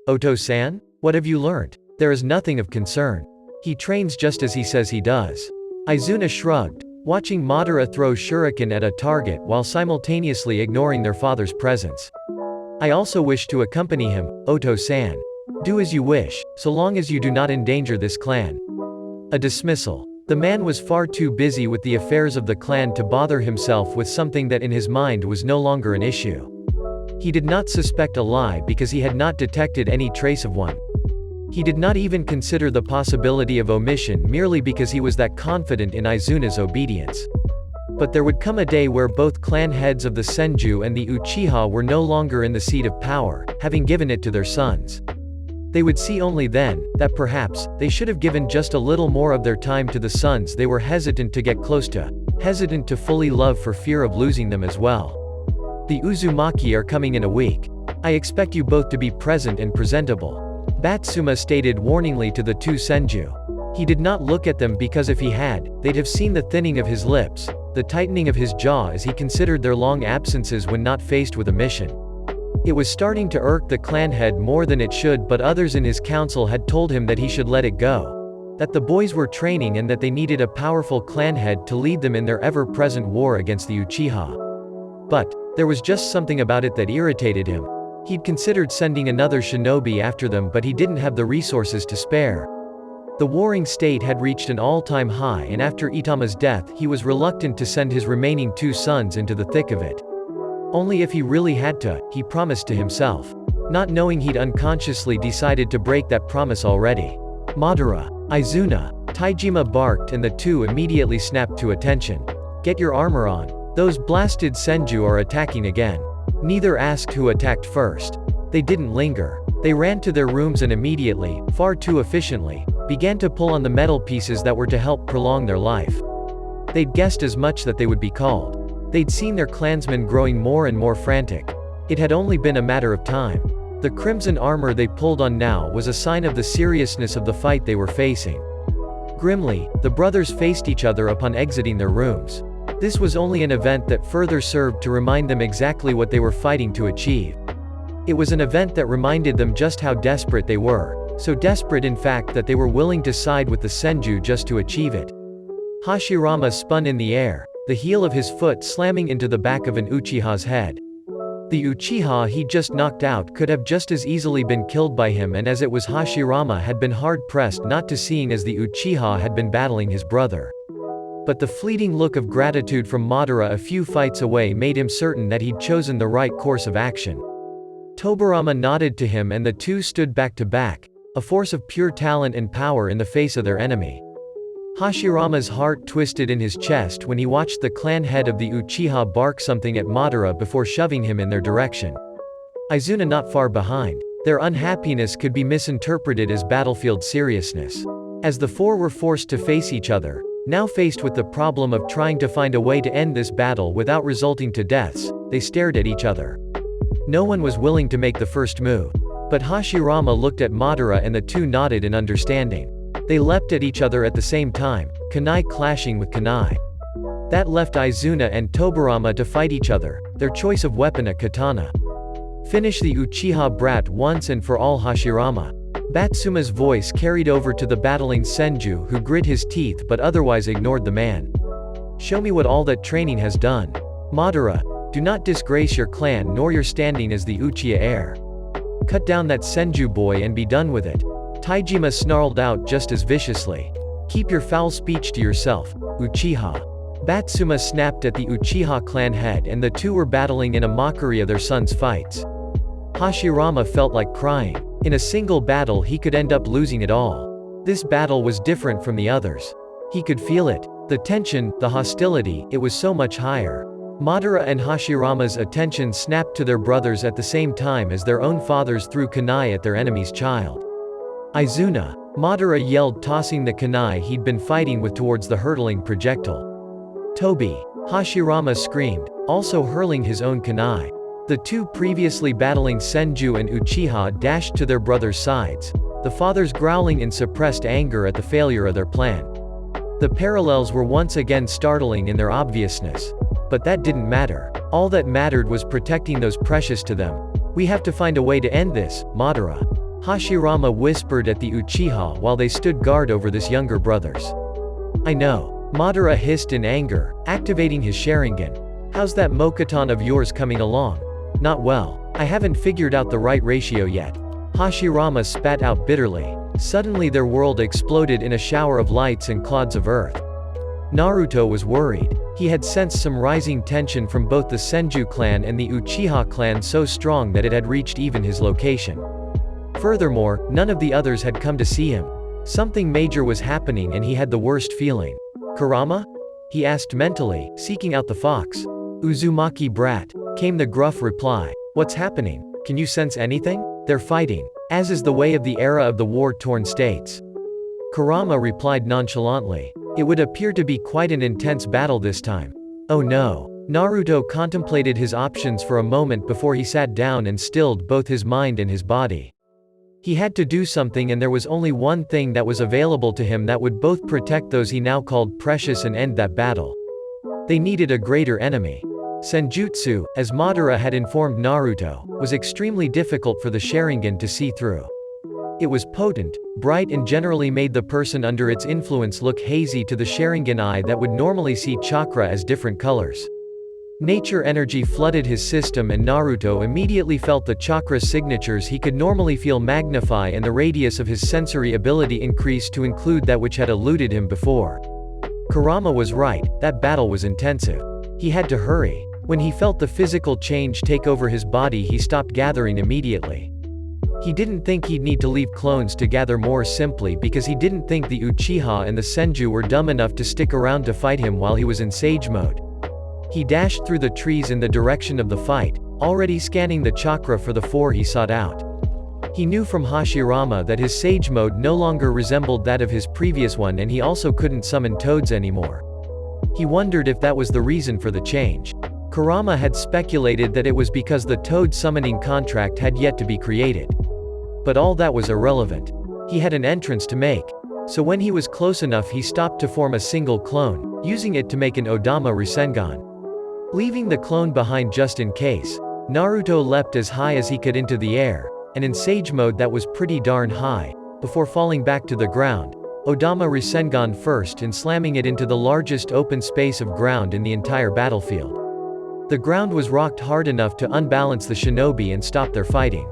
Oto-san? What have you learned? There is nothing of concern. He trains just as he says he does. Izuna shrugged, watching Madara throw shuriken at a target while simultaneously ignoring their father's presence. I also wish to accompany him, Oto-san. Do as you wish, so long as you do not endanger this clan. A dismissal. The man was far too busy with the affairs of the clan to bother himself with something that in his mind was no longer an issue. He did not suspect a lie because he had not detected any trace of one. He did not even consider the possibility of omission merely because he was that confident in Izuna's obedience. But there would come a day where both clan heads of the Senju and the Uchiha were no longer in the seat of power, having given it to their sons. They would see only then, that perhaps, they should have given just a little more of their time to the sons they were hesitant to get close to, hesitant to fully love for fear of losing them as well. The Uzumaki are coming in a week. I expect you both to be present and presentable. Batsuma stated warningly to the two Senju. He did not look at them because if he had, they'd have seen the thinning of his lips, the tightening of his jaw as he considered their long absences when not faced with a mission. It was starting to irk the clan head more than it should, but others in his council had told him that he should let it go. That the boys were training and that they needed a powerful clan head to lead them in their ever-present war against the Uchiha. But, there was just something about it that irritated him. He'd considered sending another shinobi after them, but he didn't have the resources to spare. The warring state had reached an all-time high, and after Itama's death he was reluctant to send his remaining two sons into the thick of it. Only if he really had to, he promised to himself. Not knowing he'd unconsciously decided to break that promise already. Madara. Izuna. Taijima barked and the two immediately snapped to attention. Get your armor on. Those blasted Senju are attacking again. Neither asked who attacked first. They didn't linger. They ran to their rooms and immediately, far too efficiently, began to pull on the metal pieces that were to help prolong their life. They'd guessed as much that they would be called. They'd seen their clansmen growing more and more frantic. It had only been a matter of time. The crimson armor they pulled on now was a sign of the seriousness of the fight they were facing. Grimly, the brothers faced each other upon exiting their rooms. This was only an event that further served to remind them exactly what they were fighting to achieve. It was an event that reminded them just how desperate they were, so desperate in fact that they were willing to side with the Senju just to achieve it. Hashirama spun in the air, the heel of his foot slamming into the back of an Uchiha's head. The Uchiha he just knocked out could have just as easily been killed by him, and as it was, Hashirama had been hard-pressed not to, seeing as the Uchiha had been battling his brother. But the fleeting look of gratitude from Madara a few fights away made him certain that he'd chosen the right course of action. Tobirama nodded to him and the two stood back to back, a force of pure talent and power in the face of their enemy. Hashirama's heart twisted in his chest when he watched the clan head of the Uchiha bark something at Madara before shoving him in their direction. Izuna not far behind. Their unhappiness could be misinterpreted as battlefield seriousness. As the four were forced to face each other, now faced with the problem of trying to find a way to end this battle without resulting to deaths, they stared at each other. No one was willing to make the first move. But Hashirama looked at Madara and the two nodded in understanding. They leapt at each other at the same time, kunai clashing with kunai. That left Izuna and Tobirama to fight each other, their choice of weapon a katana. Finish the Uchiha brat once and for all, Hashirama. Batsuma's voice carried over to the battling Senju, who grit his teeth but otherwise ignored the man. Show me what all that training has done. Madara, do not disgrace your clan nor your standing as the Uchiha heir. Cut down that Senju boy and be done with it. Taijima snarled out just as viciously. "Keep your foul speech to yourself, Uchiha." Batsuma snapped at the Uchiha clan head and the two were battling in a mockery of their son's fights. Hashirama felt like crying. In a single battle he could end up losing it all. This battle was different from the others. He could feel it. The tension, the hostility, it was so much higher. Madara and Hashirama's attention snapped to their brothers at the same time as their own fathers threw kunai at their enemy's child. "Izuna!" Madara yelled, tossing the kunai he'd been fighting with towards the hurtling projectile. "Tobi!" Hashirama screamed, also hurling his own kunai. The two previously battling Senju and Uchiha dashed to their brothers' sides, the fathers growling in suppressed anger at the failure of their plan. The parallels were once again startling in their obviousness. But that didn't matter. All that mattered was protecting those precious to them. "We have to find a way to end this, Madara." Hashirama whispered at the Uchiha while they stood guard over this younger brothers. "I know." Madara hissed in anger, activating his Sharingan. "How's that Mokuton of yours coming along?" "Not well. I haven't figured out the right ratio yet." Hashirama spat out bitterly. Suddenly their world exploded in a shower of lights and clods of earth. Naruto was worried. He had sensed some rising tension from both the Senju clan and the Uchiha clan so strong that it had reached even his location. Furthermore, none of the others had come to see him. Something major was happening and he had the worst feeling. "Kurama?" he asked mentally, seeking out the fox. "Uzumaki brat," came the gruff reply. "What's happening? Can you sense anything?" "They're fighting. As is the way of the era of the war-torn states." Kurama replied nonchalantly. "It would appear to be quite an intense battle this time." "Oh no." Naruto contemplated his options for a moment before he sat down and stilled both his mind and his body. He had to do something and there was only one thing that was available to him that would both protect those he now called precious and end that battle. They needed a greater enemy. Senjutsu, as Madara had informed Naruto, was extremely difficult for the Sharingan to see through. It was potent, bright and generally made the person under its influence look hazy to the Sharingan eye that would normally see chakra as different colors. Nature energy flooded his system and Naruto immediately felt the chakra signatures he could normally feel magnify and the radius of his sensory ability increase to include that which had eluded him before. Kurama was right, that battle was intensive. He had to hurry. When he felt the physical change take over his body he stopped gathering immediately. He didn't think he'd need to leave clones to gather more simply because he didn't think the Uchiha and the Senju were dumb enough to stick around to fight him while he was in sage mode. He dashed through the trees in the direction of the fight, already scanning the chakra for the four he sought out. He knew from Hashirama that his sage mode no longer resembled that of his previous one and he also couldn't summon toads anymore. He wondered if that was the reason for the change. Kurama had speculated that it was because the toad summoning contract had yet to be created. But all that was irrelevant. He had an entrance to make. So when he was close enough he stopped to form a single clone, using it to make an Odama Rasengan. Leaving the clone behind just in case, Naruto leapt as high as he could into the air, and in sage mode that was pretty darn high, before falling back to the ground, Odama Rasengan first and slamming it into the largest open space of ground in the entire battlefield. The ground was rocked hard enough to unbalance the shinobi and stop their fighting.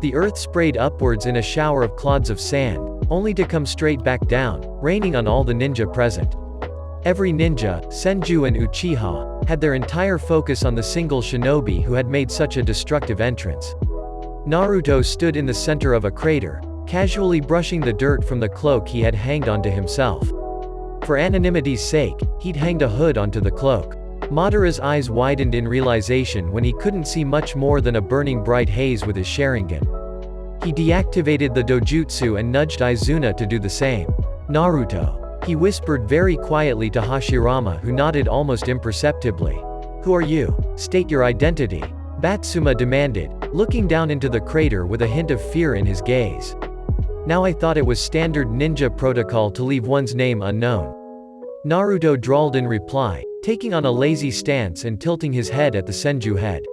The earth sprayed upwards in a shower of clods of sand, only to come straight back down, raining on all the ninja present. Every ninja, Senju and Uchiha, had their entire focus on the single shinobi who had made such a destructive entrance. Naruto stood in the center of a crater, casually brushing the dirt from the cloak he had hanged onto himself. For anonymity's sake, he'd hanged a hood onto the cloak. Madara's eyes widened in realization when he couldn't see much more than a burning bright haze with his Sharingan. He deactivated the dojutsu and nudged Izuna to do the same. "Naruto," he whispered very quietly to Hashirama who nodded almost imperceptibly. "Who are you? State your identity," Batsuma demanded, looking down into the crater with a hint of fear in his gaze. "Now I thought it was standard ninja protocol to leave one's name unknown," Naruto drawled in reply, taking on a lazy stance and tilting his head at the Senju head.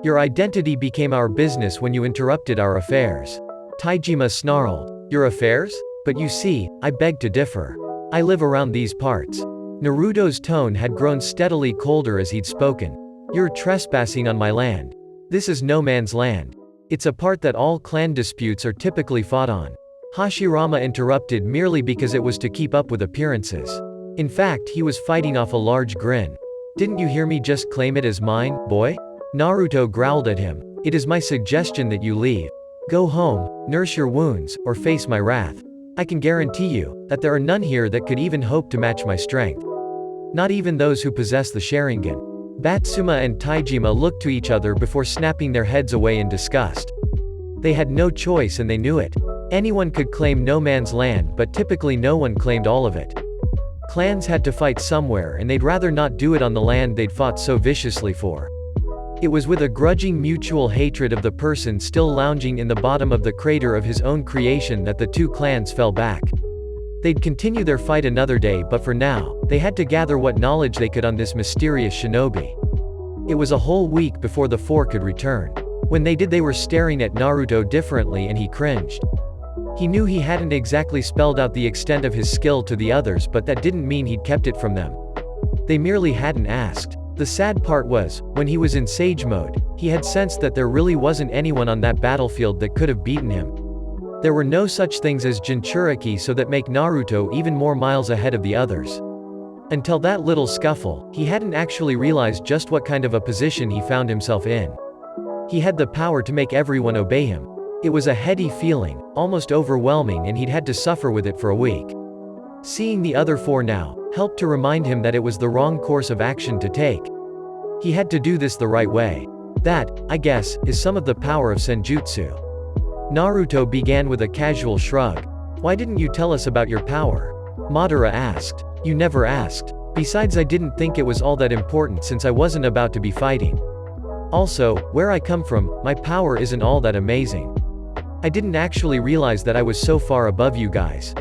"Your identity became our business when you interrupted our affairs," Taijima snarled. "Your affairs? But you see, I beg to differ. I live around these parts." Naruto's tone had grown steadily colder as he'd spoken. "You're trespassing on my land. This is no man's land. It's a part that all clan disputes are typically fought on. Hashirama interrupted merely because it was to keep up with appearances. In fact, he was fighting off a large grin. "Didn't you hear me just claim it as mine, boy?" Naruto growled at him. "It is my suggestion that you leave. Go home, nurse your wounds, or face my wrath. I can guarantee you that there are none here that could even hope to match my strength. Not even those who possess the Sharingan." Batsuma and Taijima looked to each other before snapping their heads away in disgust. They had no choice and they knew it. Anyone could claim no man's land, but typically no one claimed all of it. Clans had to fight somewhere and they'd rather not do it on the land they'd fought so viciously for. It was with a grudging mutual hatred of the person still lounging in the bottom of the crater of his own creation that the two clans fell back. They'd continue their fight another day, but for now, they had to gather what knowledge they could on this mysterious shinobi. It was a whole week before the four could return. When they did, they were staring at Naruto differently and he cringed. He knew he hadn't exactly spelled out the extent of his skill to the others, but that didn't mean he'd kept it from them. They merely hadn't asked. The sad part was, when he was in Sage mode, he had sensed that there really wasn't anyone on that battlefield that could have beaten him. There were no such things as Jinchuriki, so that make Naruto even more miles ahead of the others. Until that little scuffle, he hadn't actually realized just what kind of a position he found himself in. He had the power to make everyone obey him. It was a heady feeling, almost overwhelming, and he'd had to suffer with it for a week. Seeing the other four now, helped to remind him that it was the wrong course of action to take. He had to do this the right way. That, I guess, is some of the power of Senjutsu. Naruto began with a casual shrug. "Why didn't you tell us about your power?" Madara asked. "You never asked. Besides, I didn't think it was all that important since I wasn't about to be fighting. Also, where I come from, my power isn't all that amazing. I didn't actually realize that I was so far above you guys.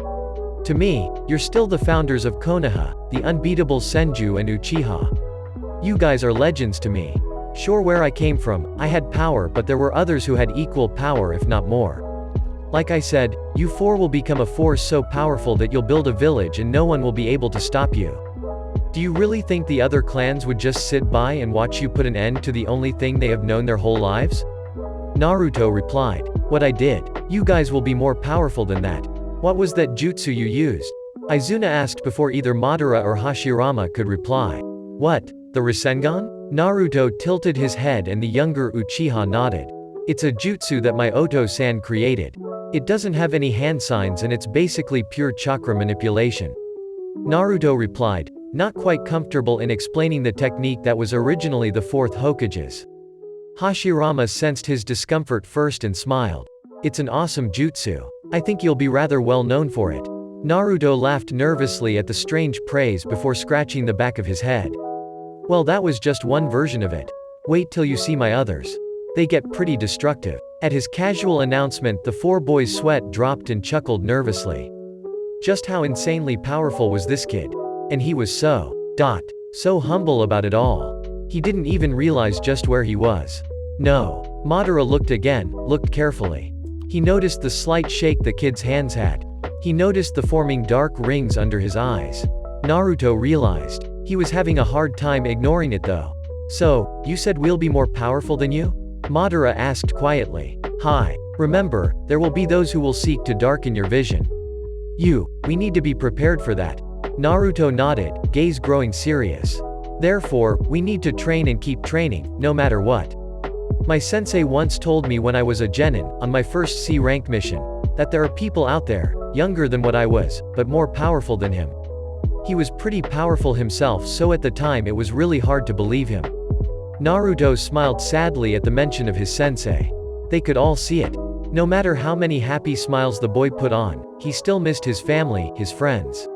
To me, you're still the founders of Konoha, the unbeatable Senju and Uchiha. You guys are legends to me. Sure, where I came from, I had power, but there were others who had equal power if not more. Like I said, you four will become a force so powerful that you'll build a village and no one will be able to stop you. Do you really think the other clans would just sit by and watch you put an end to the only thing they have known their whole lives?" Naruto replied. "What I did. You guys will be more powerful than that. What was that jutsu you used?" Izuna asked before either Madara or Hashirama could reply. "What, the Rasengan?" Naruto tilted his head and the younger Uchiha nodded. "It's a jutsu that my Oto-san created. It doesn't have any hand signs and it's basically pure chakra manipulation." Naruto replied, not quite comfortable in explaining the technique that was originally the fourth Hokage's. Hashirama sensed his discomfort first and smiled. "It's an awesome jutsu. I think you'll be rather well known for it." Naruto laughed nervously at the strange praise before scratching the back of his head. "Well, that was just one version of it. Wait till you see my others. They get pretty destructive." At his casual announcement, the four boys' sweat dropped and chuckled nervously. Just how insanely powerful was this kid? And he was so humble about it all. He didn't even realize just where he was. No. Madara looked carefully. He noticed the slight shake the kid's hands had. He noticed the forming dark rings under his eyes. Naruto realized. He was having a hard time ignoring it though. "So, you said we'll be more powerful than you?" Madara asked quietly. "Hi. Remember, there will be those who will seek to darken your vision. We need to be prepared for that." Naruto nodded, gaze growing serious. "Therefore, we need to train and keep training, no matter what. My sensei once told me when I was a genin, on my first C-rank mission, that there are people out there, younger than what I was, but more powerful than him. He was pretty powerful himself, so at the time it was really hard to believe him." Naruto smiled sadly at the mention of his sensei. They could all see it. No matter how many happy smiles the boy put on, he still missed his family, his friends.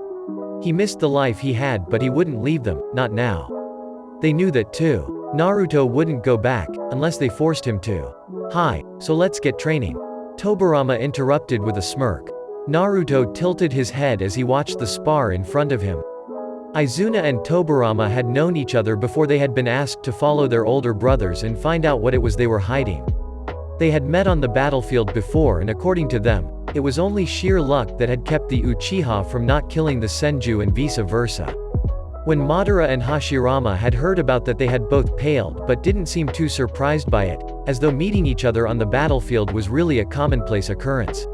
He missed the life he had, but he wouldn't leave them, not now. They knew that too. Naruto wouldn't go back, unless they forced him to. "Hi, so let's get training." Tobirama interrupted with a smirk. Naruto tilted his head as he watched the spar in front of him. Izuna and Tobirama had known each other before they had been asked to follow their older brothers and find out what it was they were hiding. They had met on the battlefield before, and according to them, it was only sheer luck that had kept the Uchiha from not killing the Senju and vice versa. When Madara and Hashirama had heard about that, they had both paled but didn't seem too surprised by it, as though meeting each other on the battlefield was really a commonplace occurrence.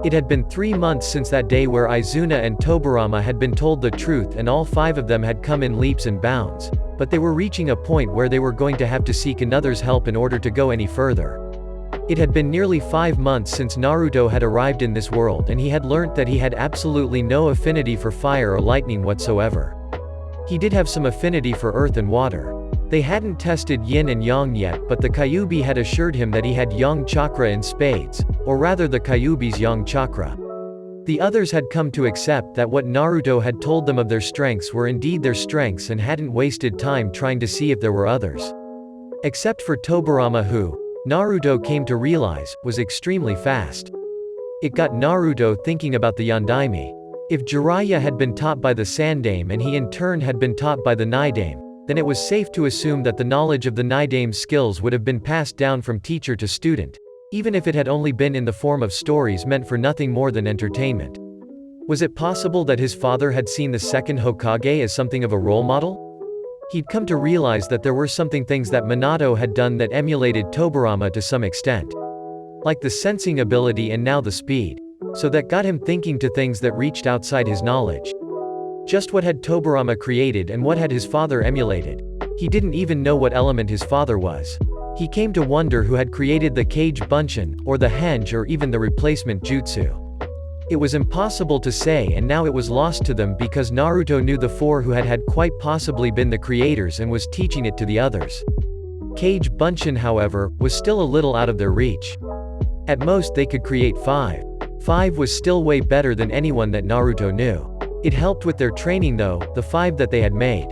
It had been 3 months since that day where Izuna and Tobirama had been told the truth, and all 5 of them had come in leaps and bounds. But they were reaching a point where they were going to have to seek another's help in order to go any further. It had been nearly 5 months since Naruto had arrived in this world, and he had learnt that he had absolutely no affinity for fire or lightning whatsoever. He did have some affinity for earth and water. They hadn't tested yin and yang yet, but the Kyuubi had assured him that he had yang chakra in spades, or rather the Kyuubi's yang chakra. The others had come to accept that what Naruto had told them of their strengths were indeed their strengths and hadn't wasted time trying to see if there were others. Except for Tobirama, who, Naruto came to realize, was extremely fast. It got Naruto thinking about the Yondaime. If Jiraiya had been taught by the Sandaime and he in turn had been taught by the Nidaime, then it was safe to assume that the knowledge of the Nidaime's skills would have been passed down from teacher to student, even if it had only been in the form of stories meant for nothing more than entertainment. Was it possible that his father had seen the second Hokage as something of a role model? He'd come to realize that there were things that Minato had done that emulated Tobirama to some extent. Like the sensing ability and now the speed. So that got him thinking to things that reached outside his knowledge. Just what had Tobirama created and what had his father emulated? He didn't even know what element his father was. He came to wonder who had created the Kage Bunshin, or the Henge, or even the replacement jutsu. It was impossible to say, and now it was lost to them because Naruto knew the 4 who had quite possibly been the creators and was teaching it to the others. Kage Bunshin, however, was still a little out of their reach. At most they could create 5. 5 was still way better than anyone that Naruto knew. It helped with their training though, the 5 that they had made.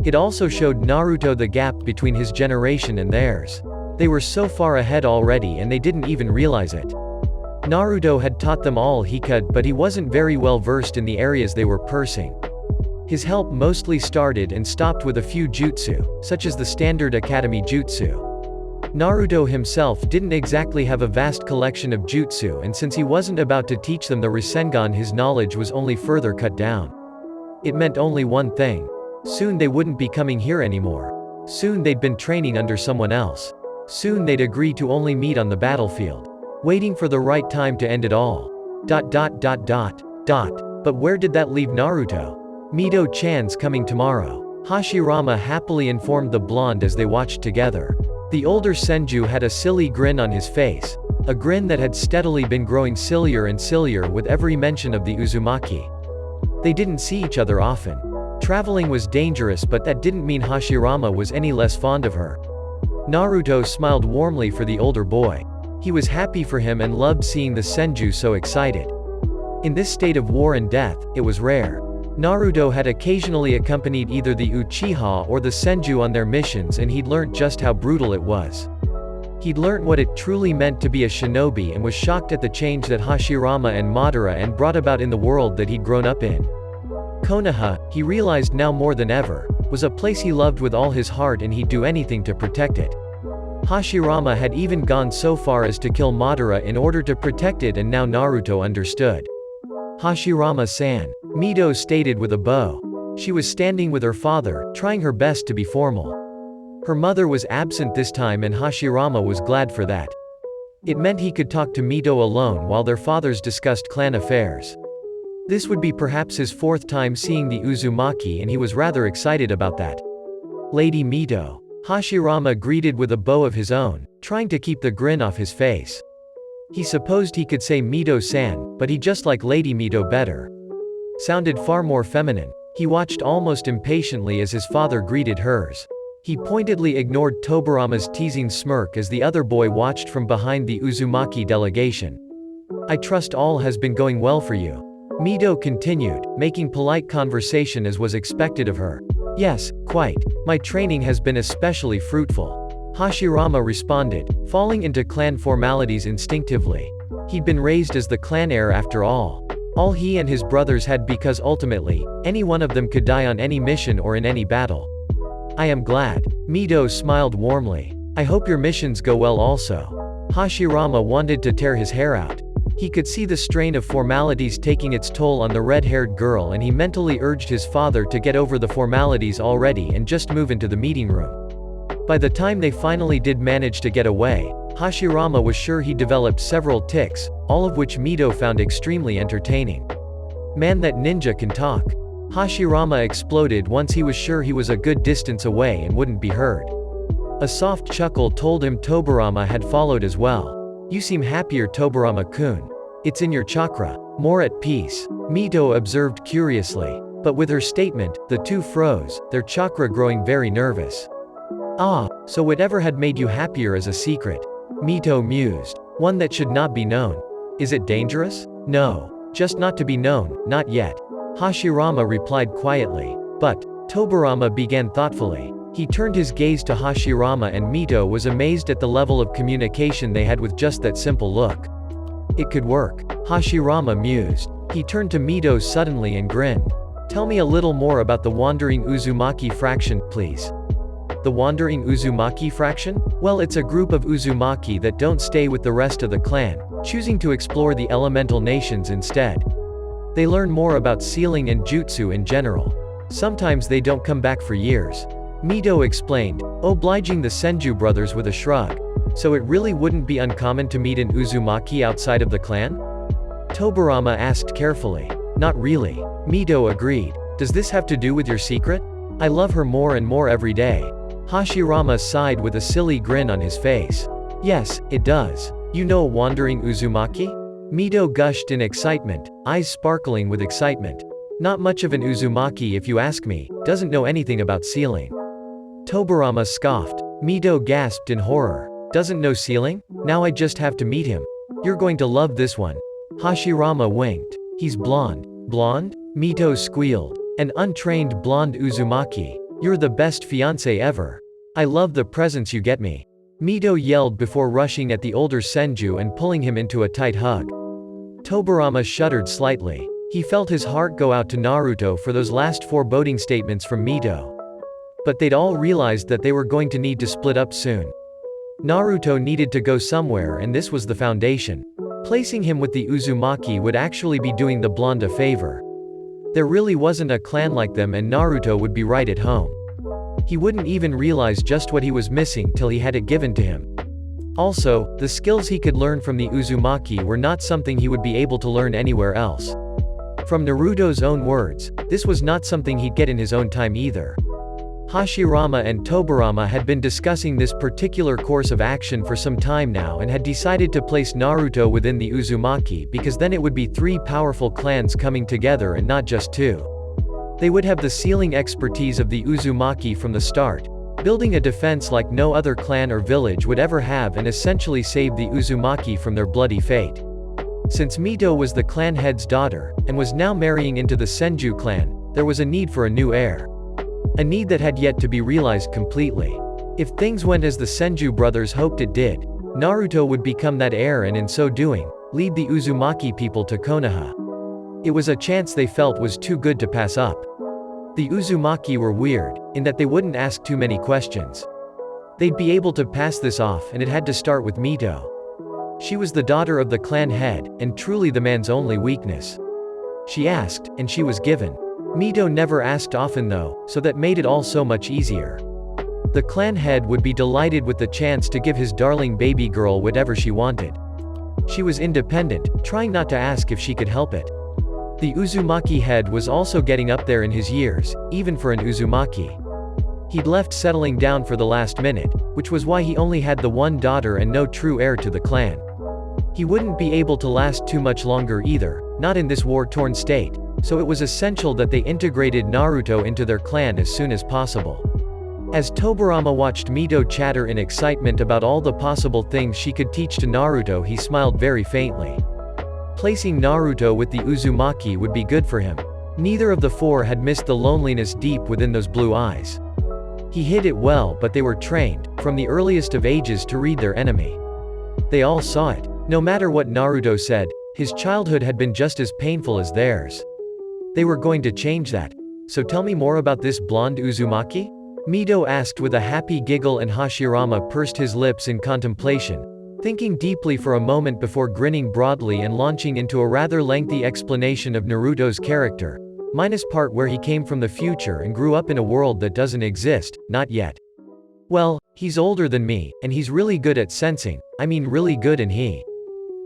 It also showed Naruto the gap between his generation and theirs. They were so far ahead already and they didn't even realize it. Naruto had taught them all he could, but he wasn't very well versed in the areas they were pursuing. His help mostly started and stopped with a few jutsu, such as the standard academy jutsu. Naruto himself didn't exactly have a vast collection of jutsu, and since he wasn't about to teach them the Rasengan, his knowledge was only further cut down. It meant only one thing. Soon they wouldn't be coming here anymore. Soon they'd been training under someone else. Soon they'd agree to only meet on the battlefield. Waiting for the right time to end it all. But where did that leave Naruto? Mito-chan's coming tomorrow. Hashirama happily informed the blonde as they watched together. The older Senju had a silly grin on his face. A grin that had steadily been growing sillier and sillier with every mention of the Uzumaki. They didn't see each other often. Traveling was dangerous, but that didn't mean Hashirama was any less fond of her. Naruto smiled warmly for the older boy. He was happy for him and loved seeing the Senju so excited. In this state of war and death, it was rare. Naruto had occasionally accompanied either the Uchiha or the Senju on their missions, and he'd learnt just how brutal it was. He'd learnt what it truly meant to be a shinobi and was shocked at the change that Hashirama and Madara and brought about in the world that he'd grown up in. Konoha, he realized now more than ever, was a place he loved with all his heart, and he'd do anything to protect it. Hashirama had even gone so far as to kill Madara in order to protect it, and now Naruto understood. Hashirama-san, Mito stated with a bow. She was standing with her father, trying her best to be formal. Her mother was absent this time, and Hashirama was glad for that. It meant he could talk to Mito alone while their fathers discussed clan affairs. This would be perhaps his 4th time seeing the Uzumaki, and he was rather excited about that. Lady Mito. Hashirama greeted with a bow of his own, trying to keep the grin off his face. He supposed he could say Mito-san, but he just liked Lady Mito better. Sounded far more feminine. He watched almost impatiently as his father greeted hers. He pointedly ignored Tobirama's teasing smirk as the other boy watched from behind the Uzumaki delegation. I trust all has been going well for you. Mito continued, making polite conversation as was expected of her. Yes, quite. My training has been especially fruitful. Hashirama responded, falling into clan formalities instinctively. He'd been raised as the clan heir after all. All he and his brothers had, because ultimately, any one of them could die on any mission or in any battle. I am glad. Mito smiled warmly. I hope your missions go well also. Hashirama wanted to tear his hair out. He could see the strain of formalities taking its toll on the red-haired girl, and he mentally urged his father to get over the formalities already and just move into the meeting room. By the time they finally did manage to get away, Hashirama was sure he developed several tics, all of which Mito found extremely entertaining. Man, that ninja can talk. Hashirama exploded once he was sure he was a good distance away and wouldn't be heard. A soft chuckle told him Tobirama had followed as well. You seem happier, Tobirama-kun. It's in your chakra. More at peace. Mito observed curiously. But with her statement, the two froze, their chakra growing very nervous. Ah, so whatever had made you happier is a secret. Mito mused. One that should not be known. Is it dangerous? No. Just not to be known, not yet. Hashirama replied quietly. But, Tobirama began thoughtfully. He turned his gaze to Hashirama and Mito was amazed at the level of communication they had with just that simple look. It could work. Hashirama mused. He turned to Mito suddenly and grinned. Tell me a little more about the Wandering Uzumaki Fraction, please. The Wandering Uzumaki Fraction? Well, it's a group of Uzumaki that don't stay with the rest of the clan, choosing to explore the elemental nations instead. They learn more about sealing and jutsu in general. Sometimes they don't come back for years. Mito explained, obliging the Senju brothers with a shrug. So it really wouldn't be uncommon to meet an Uzumaki outside of the clan? Tobirama asked carefully. Not really. Mito agreed. Does this have to do with your secret? I love her more and more every day. Hashirama sighed with a silly grin on his face. Yes, it does. You know a Wandering Uzumaki? Mito gushed in excitement, eyes sparkling with excitement. Not much of an Uzumaki if you ask me, doesn't know anything about sealing. Tobirama scoffed. Mito gasped in horror. Doesn't know sealing? Now I just have to meet him. You're going to love this one. Hashirama winked. He's blonde. Blonde? Mito squealed. An untrained blonde Uzumaki. You're the best fiancé ever. I love the presents you get me. Mito yelled before rushing at the older Senju and pulling him into a tight hug. Tobirama shuddered slightly. He felt his heart go out to Naruto for those last foreboding statements from Mito. But they'd all realized that they were going to need to split up soon. Naruto needed to go somewhere and this was the foundation. Placing him with the Uzumaki would actually be doing the blonde a favor. There really wasn't a clan like them and Naruto would be right at home. He wouldn't even realize just what he was missing till he had it given to him. Also, the skills he could learn from the Uzumaki were not something he would be able to learn anywhere else. From Naruto's own words, this was not something he'd get in his own time either. Hashirama and Tobirama had been discussing this particular course of action for some time now and had decided to place Naruto within the Uzumaki because then it would be 3 powerful clans coming together and not just 2. They would have the sealing expertise of the Uzumaki from the start, building a defense like no other clan or village would ever have and essentially save the Uzumaki from their bloody fate. Since Mito was the clan head's daughter, and was now marrying into the Senju clan, there was a need for a new heir. A need that had yet to be realized completely. If things went as the Senju brothers hoped it did, Naruto would become that heir and in so doing, lead the Uzumaki people to Konoha. It was a chance they felt was too good to pass up. The Uzumaki were weird, in that they wouldn't ask too many questions. They'd be able to pass this off and it had to start with Mito. She was the daughter of the clan head, and truly the man's only weakness. She asked, and she was given. Mito never asked often though, so that made it all so much easier. The clan head would be delighted with the chance to give his darling baby girl whatever she wanted. She was independent, trying not to ask if she could help it. The Uzumaki head was also getting up there in his years, even for an Uzumaki. He'd left settling down for the last minute, which was why he only had the one daughter and no true heir to the clan. He wouldn't be able to last too much longer either, not in this war-torn state, so it was essential that they integrated Naruto into their clan as soon as possible. As Tobirama watched Mito chatter in excitement about all the possible things she could teach to Naruto, he smiled very faintly. Placing Naruto with the Uzumaki would be good for him. Neither of the 4 had missed the loneliness deep within those blue eyes. He hid it well, but they were trained, from the earliest of ages, to read their enemy. They all saw it. No matter what Naruto said, his childhood had been just as painful as theirs. They were going to change that. So tell me more about this blonde Uzumaki? Mito asked with a happy giggle and Hashirama pursed his lips in contemplation, thinking deeply for a moment before grinning broadly and launching into a rather lengthy explanation of Naruto's character, minus part where he came from the future and grew up in a world that doesn't exist, not yet. Well, He's older than me, and he's really good at sensing, I mean really good and he.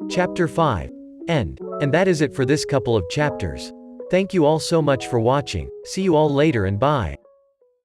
Chapter 5. End. And that is it for this couple of chapters. Thank you all so much for watching, see you all later and bye.